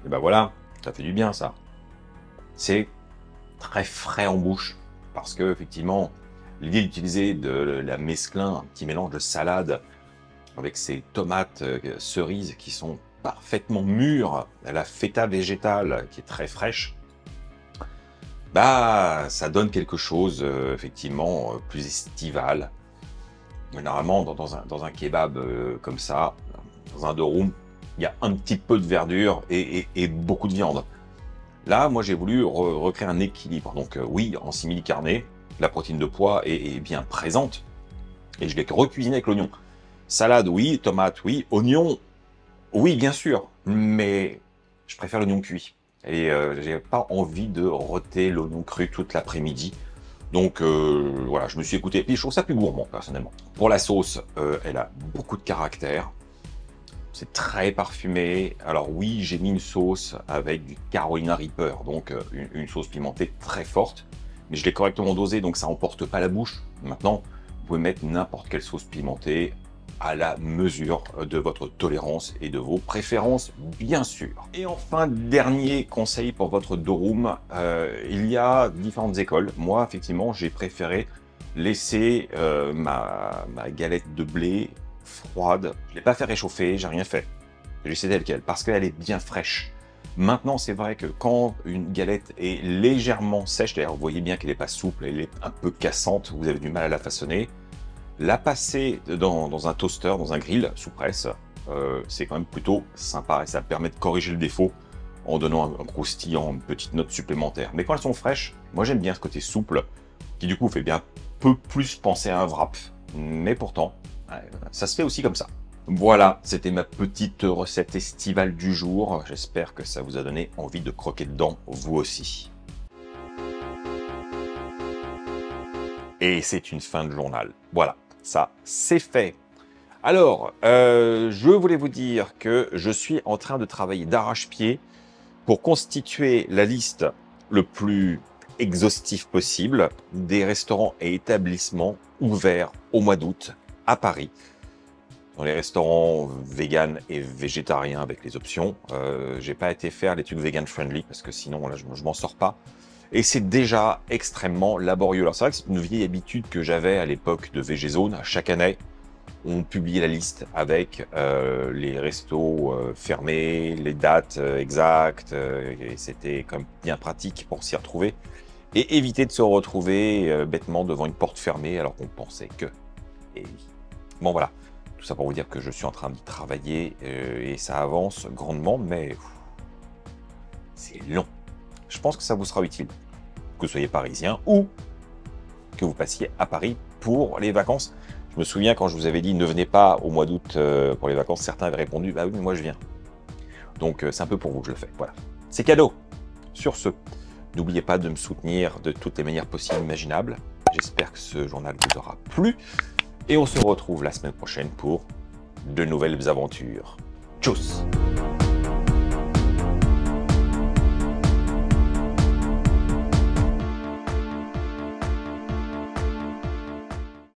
Et ben voilà, ça fait du bien ça. C'est très frais en bouche, parce que effectivement, l'idée d'utiliser de la mesclun, un petit mélange de salade, avec ces tomates cerises qui sont parfaitement mûres, la feta végétale qui est très fraîche, bah ça donne quelque chose effectivement plus estival. Généralement dans un kebab comme ça, dans un durum, il y a un petit peu de verdure et beaucoup de viande. Là, moi j'ai voulu recréer un équilibre. Donc oui, en simili carné, la protéine de pois est bien présente, et je l'ai recuisiné avec l'oignon. Salade, oui. Tomate, oui. Oignon, oui, bien sûr. Mais je préfère l'oignon cuit. Et j'ai pas envie de rôter l'oignon cru toute l'après-midi. Donc voilà, je me suis écouté. Et puis je trouve ça plus gourmand, personnellement. Pour la sauce, elle a beaucoup de caractère. C'est très parfumé. Alors oui, j'ai mis une sauce avec du Carolina Reaper, donc une sauce pimentée très forte. Mais je l'ai correctement dosée, donc ça n'emporte pas la bouche. Maintenant, vous pouvez mettre n'importe quelle sauce pimentée à la mesure de votre tolérance et de vos préférences, bien sûr. Et enfin, dernier conseil pour votre durum, il y a différentes écoles. Moi, effectivement, j'ai préféré laisser ma galette de blé froide. Je ne l'ai pas fait réchauffer, j'ai rien fait. J'ai laissé telle quelle, parce qu'elle est bien fraîche. Maintenant, c'est vrai que quand une galette est légèrement sèche, d'ailleurs, vous voyez bien qu'elle n'est pas souple, elle est un peu cassante, vous avez du mal à la façonner, la passer dans un toaster, dans un grill sous presse, c'est quand même plutôt sympa et ça permet de corriger le défaut en donnant un croustillant, une petite note supplémentaire. Mais quand elles sont fraîches, moi j'aime bien ce côté souple qui du coup fait bien peu plus penser à un wrap. Mais pourtant, ça se fait aussi comme ça. Voilà, c'était ma petite recette estivale du jour. J'espère que ça vous a donné envie de croquer dedans, vous aussi. Et c'est une fin de journal. Voilà, ça, c'est fait. Alors, je voulais vous dire que je suis en train de travailler d'arrache-pied pour constituer la liste le plus exhaustive possible des restaurants et établissements ouverts au mois d'août à Paris. Dans les restaurants vegan et végétariens avec les options. J'ai pas été faire les trucs vegan friendly parce que sinon là je m'en sors pas. Et c'est déjà extrêmement laborieux. Alors c'est vrai que c'est une vieille habitude que j'avais à l'époque de VGZone. Chaque année, on publiait la liste avec les restos fermés, les dates exactes. Et c'était quand même bien pratique pour s'y retrouver. Et éviter de se retrouver bêtement devant une porte fermée alors qu'on pensait que... Et... Bon voilà. Tout ça pour vous dire que je suis en train d'y travailler et ça avance grandement, mais c'est long. Je pense que ça vous sera utile, que vous soyez parisien ou que vous passiez à Paris pour les vacances. Je me souviens quand je vous avais dit ne venez pas au mois d'août pour les vacances, certains avaient répondu bah oui mais moi je viens. Donc c'est un peu pour vous que je le fais. Voilà, c'est cadeau. Sur ce, n'oubliez pas de me soutenir de toutes les manières possibles et imaginables. J'espère que ce journal vous aura plu. Et on se retrouve la semaine prochaine pour de nouvelles aventures. Tchuss!